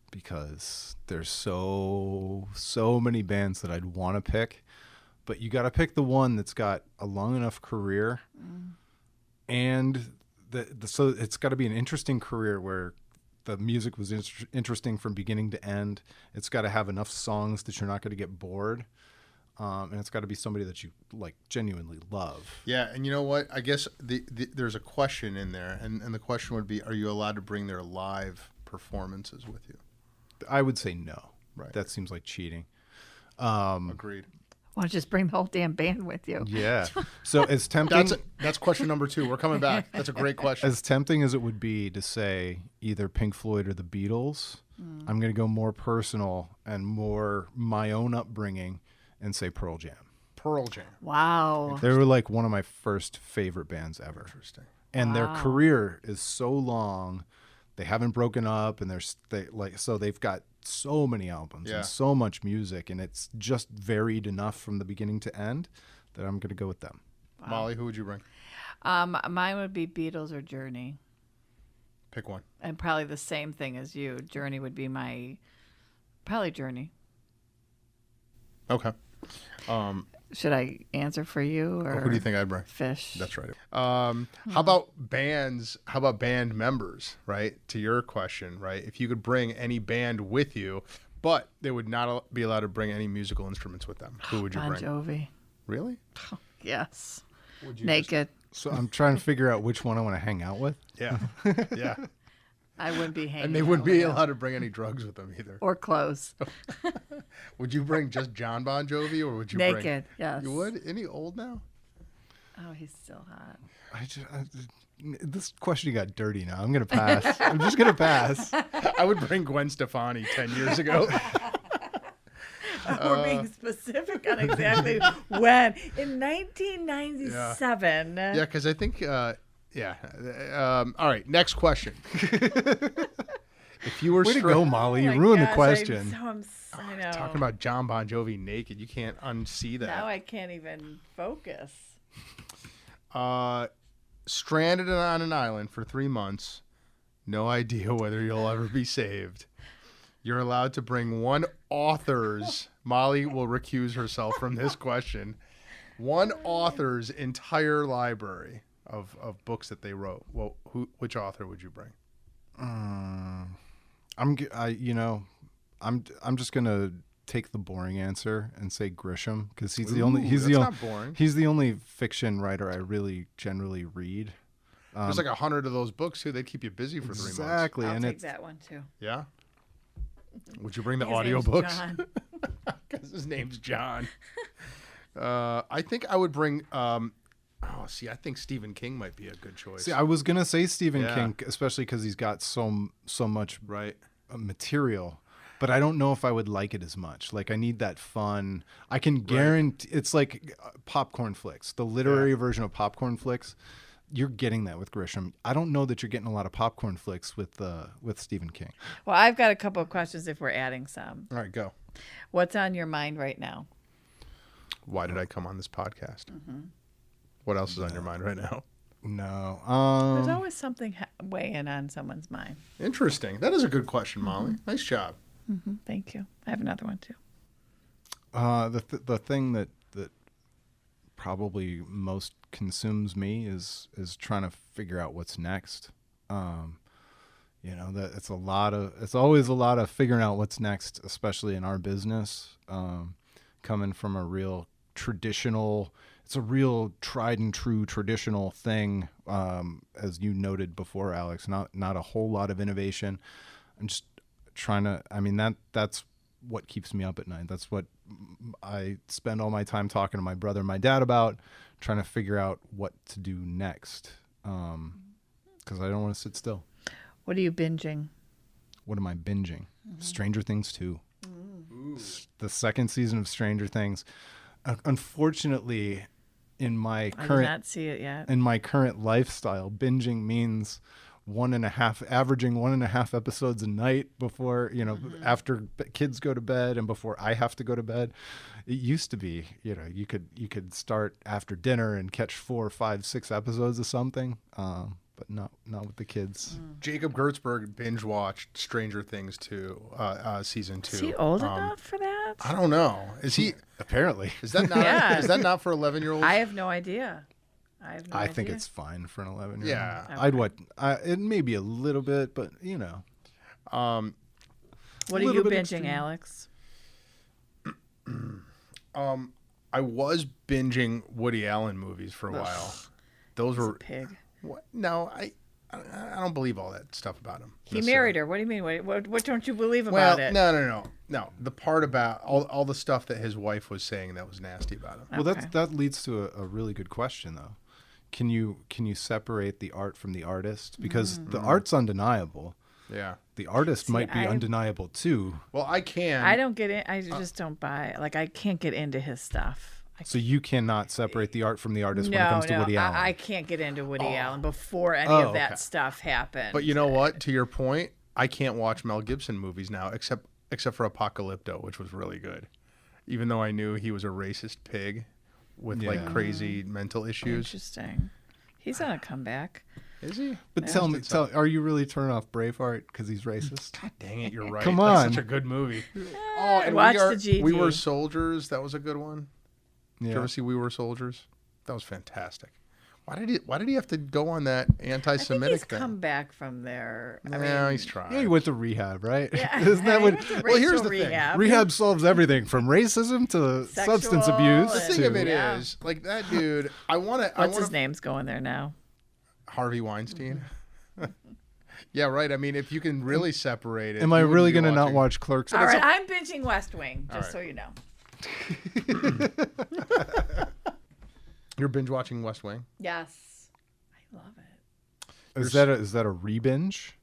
because there's so many bands that I'd want to pick, but you got to pick the one that's got a long enough career, and so it's got to be an interesting career where the music was interesting from beginning to end. It's got to have enough songs that you're not going to get bored. And it's got to be somebody that you like genuinely love. Yeah, and you know what? I guess there's a question in there, and the question would be: are you allowed to bring their live performances with you? I would say no. Right. That seems like cheating. Agreed. Why don't you just bring the whole damn band with you? Yeah. So as tempting. That's question number 2. We're coming back. That's a great question. As tempting as it would be to say either Pink Floyd or the Beatles, I'm going to go more personal and more my own upbringing. And say Pearl Jam. Pearl Jam. Wow. They were like one of my first favorite bands ever. Interesting. And their career is so long. They haven't broken up, and so they've got so many albums and so much music, and it's just varied enough from the beginning to end that I'm going to go with them. Wow. Molly, who would you bring? Mine would be Beatles or Journey. Pick one. And probably the same thing as you. Journey would be probably Journey. Okay. Should I answer for you, or who do you think I'd bring? Fish. That's right. How about bands? How about band members? Right. To your question, right? If you could bring any band with you, but they would not be allowed to bring any musical instruments with them, who would you bring? Bon Jovi. Really? Yes. Would you Naked. So I'm trying to figure out which one I want to hang out with. Yeah. Yeah. I wouldn't be hanging. And they wouldn't be allowed to bring any drugs with them either. Or clothes. Would you bring just John Bon Jovi, or would you Naked, bring... yes. You would? Isn't he old now? Oh, he's still hot. This question got dirty now. I'm going to pass. I'm just going to pass. I would bring Gwen Stefani 10 years ago. We're being specific on exactly when. In 1997. Yeah, because I think, all right, next question. If you were Way to go, Molly. You Oh my ruined the gosh, question. Oh, I know. talking about John Bon Jovi naked, you can't unsee that. Now I can't even focus. Stranded on an island for 3 months. No idea whether you'll ever be saved. You're allowed to bring one author's, Molly will recuse herself from this question, one author's entire library of books that they wrote. Well, which author would you bring? I'm just gonna take the boring answer and say Grisham because he's the only not boring. he's the only fiction writer I really generally read. There's like 100 of those books too. They'd keep you busy for 3 months. Exactly, I'll and take it's that one too. Yeah. Would you bring the His name's audiobooks? John. Because his name's John. I think I would bring. I think Stephen King might be a good choice. See, I was gonna say Stephen Yeah. King, especially because he's got so much Right. material, but I don't know if I would like it as much. Like I need that fun. I can guarantee it's like popcorn flicks, the literary version of popcorn flicks. You're getting that with Grisham. I don't know that you're getting a lot of popcorn flicks with Stephen King. Well, I've got a couple of questions if we're adding some. All right, go. What's on your mind right now? Why did I come on this podcast? What else is on your mind right now? No. There's always something weighing on someone's mind. Interesting. That is a good question, Molly. Nice job. Thank you. I have another one too. The thing that probably most consumes me is trying to figure out what's next. That it's always a lot of figuring out what's next, especially in our business. Coming from a real traditional, it's a real tried and true traditional thing. As you noted before, Alex, not a whole lot of innovation. I'm just trying to, that's what keeps me up at night. That's what I spend all my time talking to my brother and my dad about, trying to figure out what to do next. Because I don't want to sit still. What are you binging? What am I binging? Stranger Things 2. The second season of Stranger Things. Unfortunately, in my I did current not see it yet. in my current lifestyle, binging means averaging 1.5 episodes a night before, after kids go to bed and before I have to go to bed. It used to be, you could start after dinner and catch 4, 5, 6 episodes of something. But not with the kids. Jacob Gertzberg binge watched Stranger Things 2, season 2. Is he old enough for that? I don't know. Is he? Apparently. Is that not? Yeah. Is that not for 11-year-olds? I have no idea. I think it's fine for an 11-year-old. Yeah. I'd watch. It may be a little bit, but What a are little you bit binging, extreme. Alex? I was binging Woody Allen movies for a while. Those were Pig. what? No, I don't believe all that stuff about him. He married her. What do you mean? What don't you believe Well, about it? no. The part about all the stuff that his wife was saying that was nasty about him. Well, Okay. that leads to a really good question, though. Can you separate the art from the artist? Because the art's undeniable. Yeah. The artist might be I- undeniable too. Well, I can. I don't get it. I just don't buy it. Like, I can't get into his stuff. So you cannot separate the art from the artist when it comes to Woody Allen. I can't get into Woody Allen before any Oh, of that okay. stuff happened. But you know what? To your point, I can't watch Mel Gibson movies now, except for Apocalypto, which was really good. Even though I knew he was a racist pig with like Yeah. crazy mental issues. Interesting. He's on a comeback. Is he? But Yeah. are you really turning off Braveheart because he's racist? God dang it, you're right. Come That's on. such a good movie. and watch the GG. We Were Soldiers. That was a good one. Did you Yeah. ever see We Were Soldiers? That was fantastic. Why did he have to go on that I think anti-Semitic he's thing? come back from there. I Yeah, mean, he's trying. Yeah, he went to rehab, right? yeah, Isn't that he what? went to Well, here's racial the thing. rehab. Rehab solves everything from racism to substance Sexual abuse. The and- thing of it Yeah. is, like that dude. I want What's his to. name's going there now? Harvey Weinstein. Yeah, right. I mean, if you can really separate it. Am I you wouldn't really be going to not watching- watch Clerks? All right, I'm binging West Wing, just All so you know. You're binge watching West Wing. Yes, I love it. Is that a re-binge?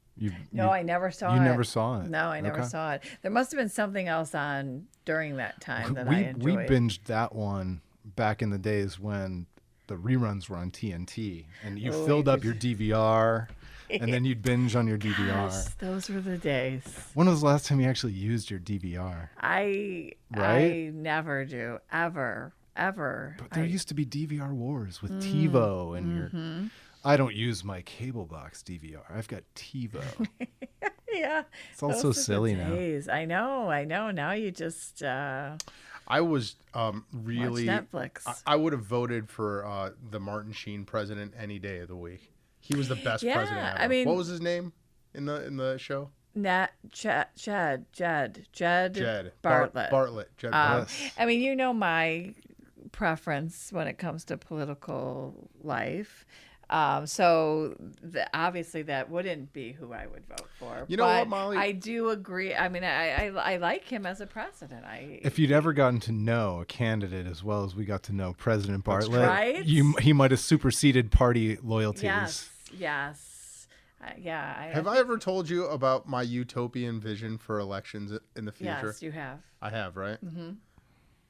No, I never saw it. You never saw it? No, I never Okay. saw it. There must have been something else on during that time that I enjoyed. We binged that one back in the days when the reruns were on TNT, and you filled up your DVR, and then you'd binge on your DVR. Gosh, those were the days. When was the last time you actually used your DVR? I Right? never do, ever. But there used to be DVR wars with TiVo and your. I don't use my cable box DVR. I've got TiVo. Yeah. It's all those so are the silly now. days. I know. Now you just I was really. watch Netflix. I would have voted for the Martin Sheen president any day of the week. He was the best president ever. I mean- what was his name in the show? Jed Jed Bartlett. Bartlett. Jed Bartlett. I mean, you know my preference when it comes to political life. Obviously that wouldn't be who I would vote for. You know but what, Molly? I do agree. I mean, I like him as a president. If you'd ever gotten to know a candidate as well as we got to know President Bartlett, right. he might have superseded party loyalties. Yes. Yeah. Have I ever told you about my utopian vision for elections in the future? Yes, you have. I have, right? Mm-hmm.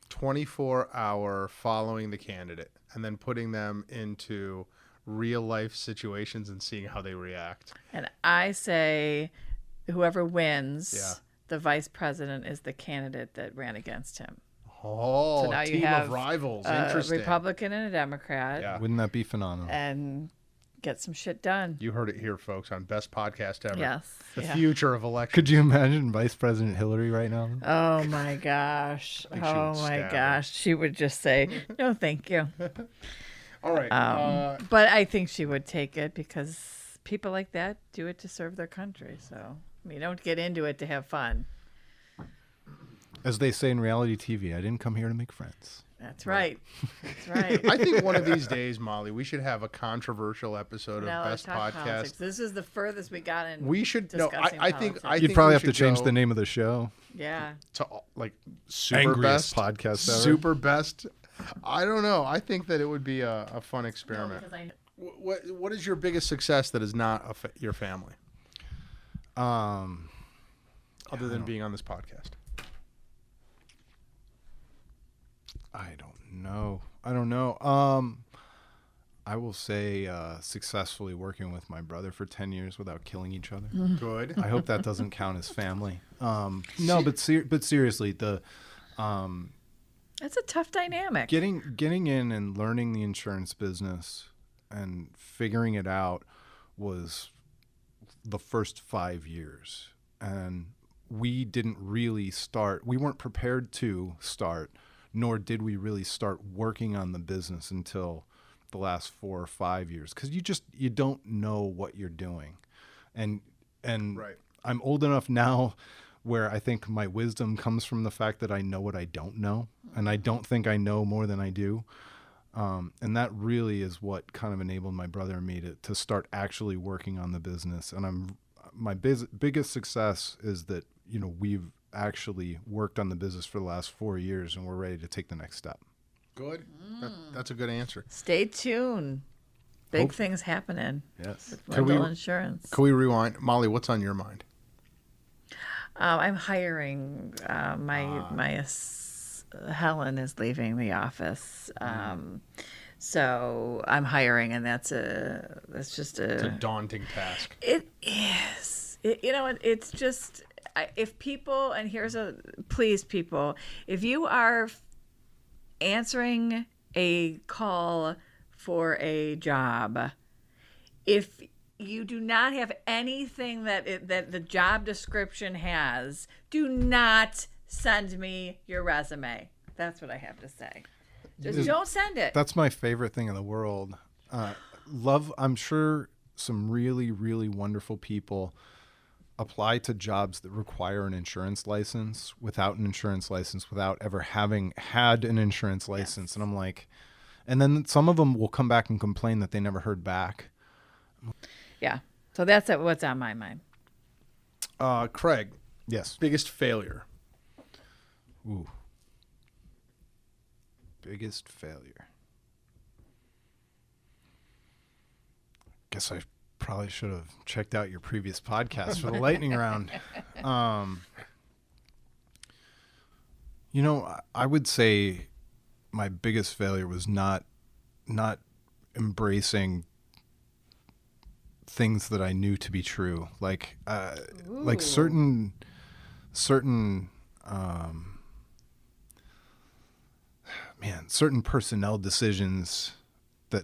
24-hour following the candidate and then putting them into real life situations and seeing how they react. And I say whoever wins, Yeah. the vice president is the candidate that ran against him. Oh, So now you team have of rivals. A Interesting. Republican and a Democrat. Yeah. Wouldn't that be phenomenal? And get some shit done. You heard it here, folks, on Best Podcast Ever. Yes. The yeah. future of elections. Could you imagine Vice President Hillary right now? Oh my gosh. think she Oh would my stab her. gosh. She would just say, no, thank you. All right. But I think she would take it because people like that do it to serve their country. So, I mean, don't get into it to have fun. As they say in reality TV, I didn't come here to make friends. That's right. That's right. I think one of these days, Molly, we should have a controversial episode Now of let's Best talk politics. Podcast. This is the furthest we got in. We should no. discussing I think politics. You'd probably we have to should change go the name of the show. Yeah. to like super Angriest best podcast ever. Super best. I don't know. I think that it would be a fun experiment. Because I What is your biggest success that is not your family, other than being on this podcast? I don't know. I will say successfully working with my brother for 10 years without killing each other. Good. I hope that doesn't count as family. No, but seriously, the It's a tough dynamic. getting in and learning the insurance business and figuring it out was the first 5 years. And we didn't really start, we weren't prepared to start, nor did we really start working on the business until the last 4 or 5 years. Because you don't know what you're doing. And Right. I'm old enough now where I think my wisdom comes from the fact that I know what I don't know, and I don't think I know more than I do. And that really is what kind of enabled my brother and me to start actually working on the business. And my biggest success is that, we've actually worked on the business for the last 4 years, and we're ready to take the next step. Good. That's a good answer. Stay tuned. Big things happening. Yes. Lyndall Insurance. Can we rewind, Molly? What's on your mind? I'm hiring. Helen is leaving the office, so I'm hiring, and that's just It's a daunting task. It is. It's just if people, and please, people, if you are answering a call for a job, if you do not have anything that the job description has, do not send me your resume. That's what I have to say. Just don't send it. That's my favorite thing in the world. I'm sure some really, really wonderful people apply to jobs that require an insurance license without an insurance license, without ever having had an insurance license. Yes. And I'm like, and then some of them will come back and complain that they never heard back. Yeah. So that's what's on my mind. Craig. Yes. Biggest failure. Ooh. Biggest failure. Guess I probably should have checked out your previous podcast for the lightning round. I would say my biggest failure was not embracing things that I knew to be true, like certain certain personnel decisions that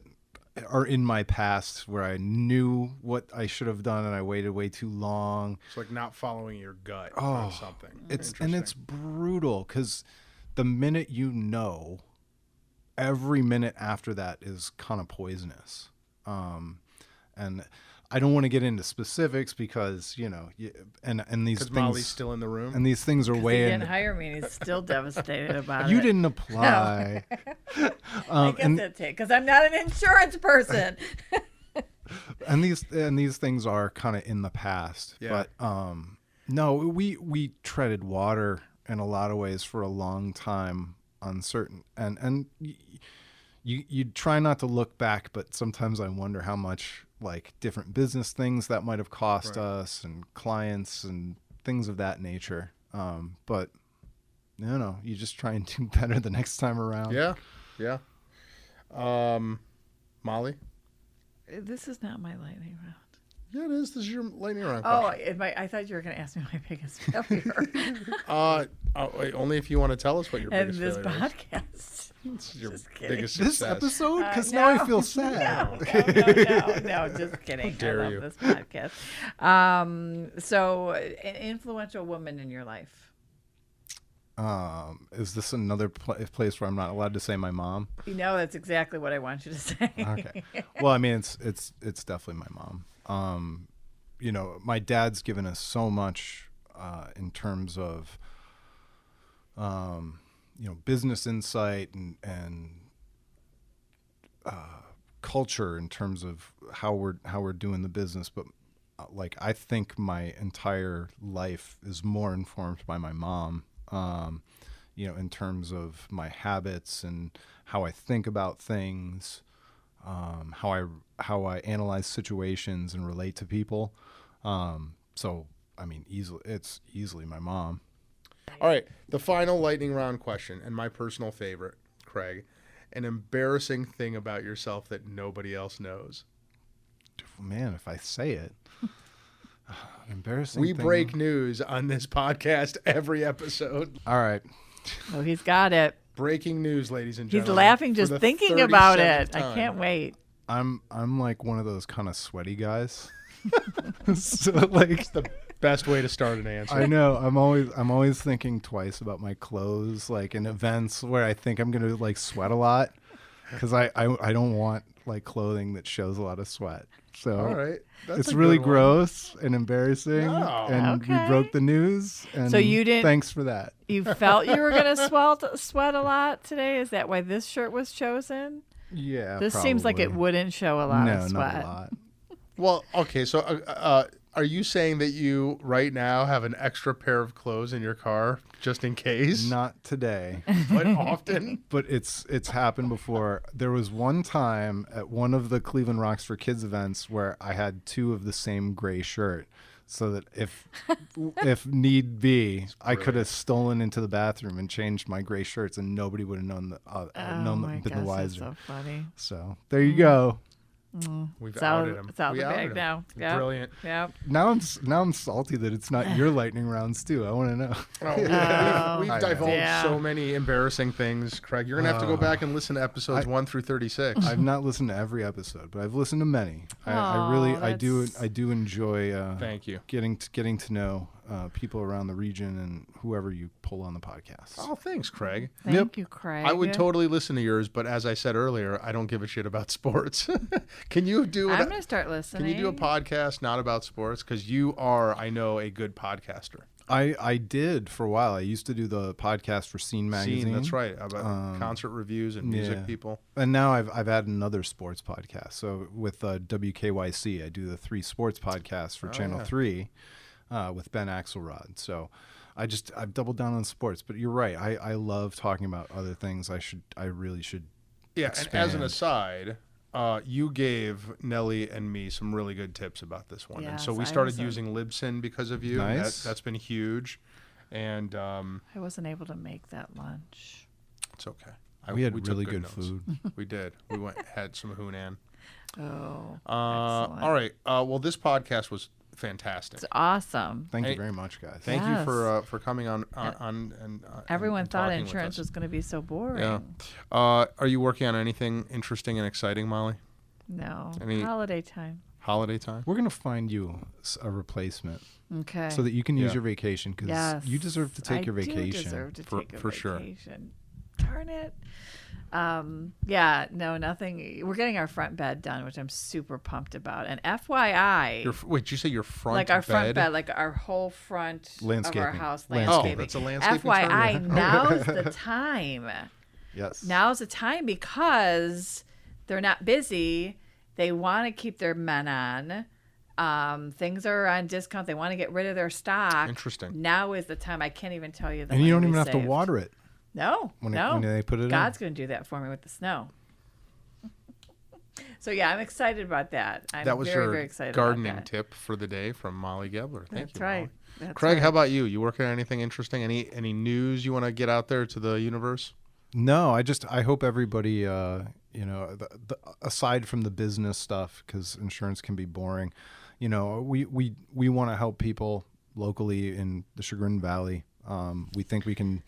are in my past where I knew what I should have done and I waited way too long. It's like not following your gut on something. It's brutal because the minute every minute after that is kind of poisonous. And I don't want to get into specifics because, and these things. Molly's still in the room. And these things are He way didn't hire me, and he's still devastated about it. You didn't apply. I guess that's it, because I'm not an insurance person. and these things are kind of in the past. Yeah. But no, we treaded water in a lot of ways for a long time on certain and you try not to look back, but sometimes I wonder how much like different business things that might have cost us and clients and things of that nature. But you just try and do better the next time around. Yeah. Molly? This is not my lightning round. Yeah, it is. This is your lightning round Oh, question. I thought you were going to ask me my biggest failure. Wait, only if you want to tell us what your And biggest this failure is. podcast. This is your Just kidding. biggest This success. episode? Because No. now I feel sad. No, just kidding. dare I love you. this podcast. So, an influential woman in your life. Is this another place where I'm not allowed to say my mom? That's exactly what I want you to say. Okay. Well, I mean, it's definitely my mom. My dad's given us so much in terms of business insight and culture in terms of how we're doing the business, but I think my entire life is more informed by my mom. In terms of my habits and how I think about things, how I analyze situations and relate to people. So I mean, it's easily my mom. All right, the final lightning round question, and my personal favorite, Craig. An embarrassing thing about yourself that nobody else knows. Man, if I say it. Embarrassing. We thing. break news on this podcast every episode. All right. Oh, he's got it. Breaking news, ladies and He's gentlemen. laughing for just the thinking about 37th it. I time. can't wait. I'm like one of those kind of sweaty guys. So like The best way to start an answer. I know I'm always thinking twice about my clothes, like in events where I think I'm gonna like sweat a lot, because I don't want like clothing that shows a lot of sweat. So All right. That's it's a really good one. gross and embarrassing, No. and we Okay. broke the news. And So you didn't- Thanks for that. You felt you were going to sweat a lot today? Is that why this shirt was chosen? Yeah. This seems like it probably. wouldn't show a lot No, of sweat. not a lot. Well, okay, so are you saying that you right now have an extra pair of clothes in your car just in case? Not today. But often? But it's happened before. There was one time at one of the Cleveland Rocks for Kids events where I had two of the same gray shirt, so that if need be, I could have stolen into the bathroom and changed my gray shirts, and nobody would have known Oh been my the gosh, that's wiser. so funny. So there you go. We've It's out, outed him. it's out We the outed bag him. now. Yep. Brilliant. Yep. Now I'm salty that it's not your lightning rounds too. I want to know. Oh, we've I know. divulged Yeah. so many embarrassing things, Craig. You're going to have to go back and listen to episodes 1 through 36. I've not listened to every episode, but I've listened to many. I that's- do enjoy. Thank you. Getting to know people around the region and whoever you pull on the podcast. Oh, thanks, Craig. Thank you, Craig. I would totally listen to yours, but as I said earlier, I don't give a shit about sports. Can you do I'm going to start listening. Can you do a podcast not about sports? Because you are, I know, a good podcaster. I did for a while. I used to do the podcast for Scene Magazine. Scene, that's right, about concert reviews and music yeah. people. And now I've added another sports podcast. So with WKYC, I do the 3 sports podcasts for Channel 3 with Ben Axelrod. So I've doubled down on sports. But you're right. I love talking about other things. I really should. Yeah, and as an expand. aside, you gave Nellie and me some really good tips about this one. And so Yes, we I started wasn't- using Libsyn because of you. Nice. That's been huge. And I wasn't able to make that lunch. it's okay. We had took really good notes. food. We did. We had some Hunan. Oh, All excellent. right. Well, this podcast was fantastic. It's awesome. Thank you Hey, very much, guys. Thank you Yes. for coming on and Everyone and thought talking with insurance us. was going to be so boring. Yeah. Are you working on anything interesting and exciting, Molly? No. Any- Holiday time. Holiday time? We're gonna find you a replacement Okay. so that you can use Yeah. your vacation because Yes. you deserve to take your I do vacation. deserve to For- take a for sure. vacation. Darn it. Yeah, no, nothing. We're getting our front bed done, which I'm super pumped about. And FYI, Wait, did you say your front like our bed? front bed, like our whole front of our Landscaping. house Landscaping. landscaping. Oh, that's a landscaping FYI, term? now's the time. Yes. Now's the time because they're not busy. They want to keep their men on. Things are on discount. They want to get rid of their stock. Interesting. Now is the time. I can't even tell you the and you money don't we even have to saved. water it No, when, no. when they put it God's going to do that for me with the snow. So yeah, I'm excited about that. I'm That was very, your very excited gardening about that. tip for the day from Molly Gebler. Thank That's you, right. Molly. That's Craig, right. how about you? You working on anything interesting? Any news you want to get out there to the universe? in. No, I hope everybody, aside from the business stuff, because insurance can be boring, we want to help people locally in the Chagrin Valley. We think we can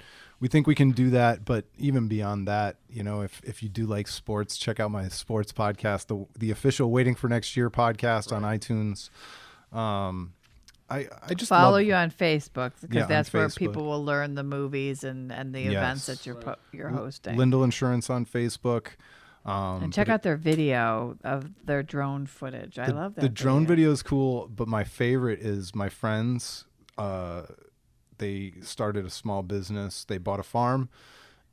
do that, but even beyond that, if you do like sports, check out my sports podcast, the official Waiting for Next Year podcast on iTunes. I just Follow love, you on Facebook because Yeah, on that's where Facebook. people will learn the movies and the events Yes. that you're hosting. Lyndall Insurance on Facebook. And check out their video of their drone footage. I love that. The drone video. video is cool, but my favorite is my friends. They started a small business. They bought a farm,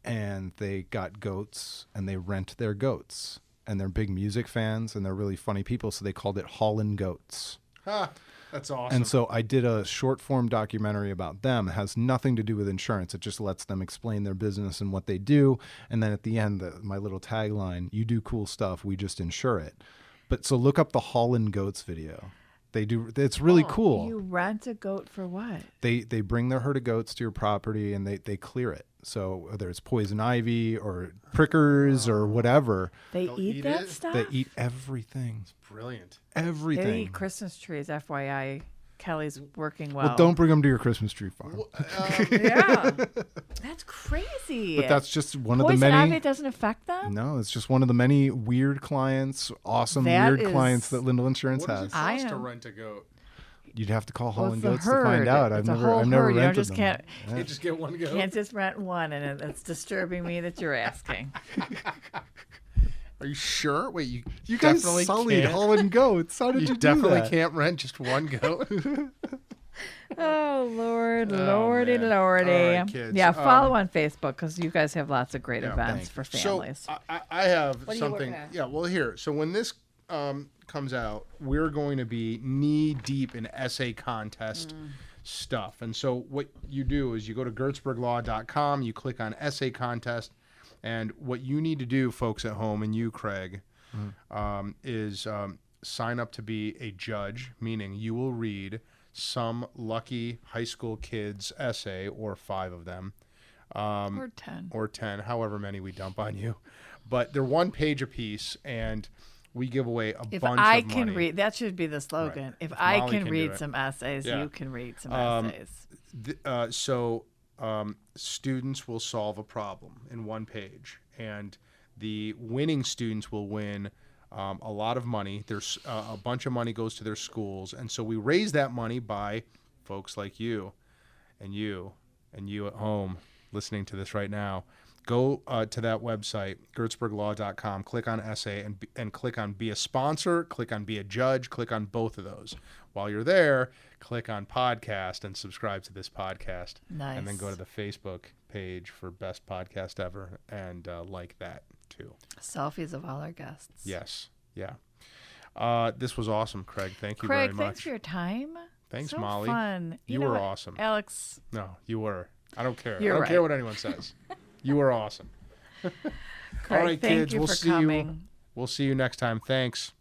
and they got goats, and they rent their goats. And they're big music fans, and they're really funny people, so they called it Haulin' Goats. That's awesome. And so I did a short form documentary about them. It has nothing to do with insurance. It just lets them explain their business and what they do. And then at the end, my little tagline, you do cool stuff, we just insure it. But so look up the Haulin' Goats video. They do. It's really cool. You rent a goat for what? They bring their herd of goats to your property and they clear it. So whether it's poison ivy or prickers or whatever, They They'll eat eat that it? stuff? they eat everything. Brilliant. They Everything. eat Christmas trees, FYI. Kelly's working well. Well, don't bring them to your Christmas tree farm. Yeah. That's crazy. But that's just one of the Poison many. ivy doesn't affect them? No, it's just one of the many weird clients, awesome That weird is- clients that Lyndall Insurance What does has. it cost to am- rent a goat? You'd have to call Well, Holland it's the Goats to find herd. out. It's I've a never whole never herd. You don't rented just them. can't- Yeah. You just get one goat. Can't just rent one, and it's disturbing me that you're asking. Are you sure? Wait, You guys definitely sullied can't. Holland Goats. How did you, You do definitely that? can't rent just one goat. Oh, Lord, Oh, lordy, man. lordy. All right, kids. Yeah, follow on Facebook because you guys have lots of great events for families. So I have What are you something. working on? Yeah, well, here. So when this comes out, we're going to be knee deep in essay contest stuff. And so what you do is you go to gertzberglaw.com, you click on essay contest, and what you need to do, folks at home, and you, Craig, is sign up to be a judge, meaning you will read some lucky high school kid's essay, or 5 of them. Or 10. Or 10, however many we dump on you. But they're 1 page apiece, and we give away a If bunch I of money. can read, that should be the slogan. Right. If If I Molly can can do read it. some essays, Yeah. you can read some essays. So students will solve a problem in 1 page, and the winning students will win a lot of money. There's a bunch of money goes to their schools, and so we raise that money by folks like you and you at home listening to this right now. Go to that website, gertzberglaw.com, click on essay, and click on be a sponsor, click on be a judge, click on both of those. While you're there, click on podcast and subscribe to this podcast. Nice. And then go to the Facebook page for Best Podcast Ever and like that too. Selfies of all our guests. Yes. Yeah. This was awesome, Craig. Thank you Craig, very much. thanks for your time. Thanks, so Molly. Fun. You know were what, awesome. Alex. No, you were. I don't care. You're I don't care right. what anyone says. You were awesome. Craig, All right, thank kids. you We'll for see coming. you We'll see you next time. Thanks.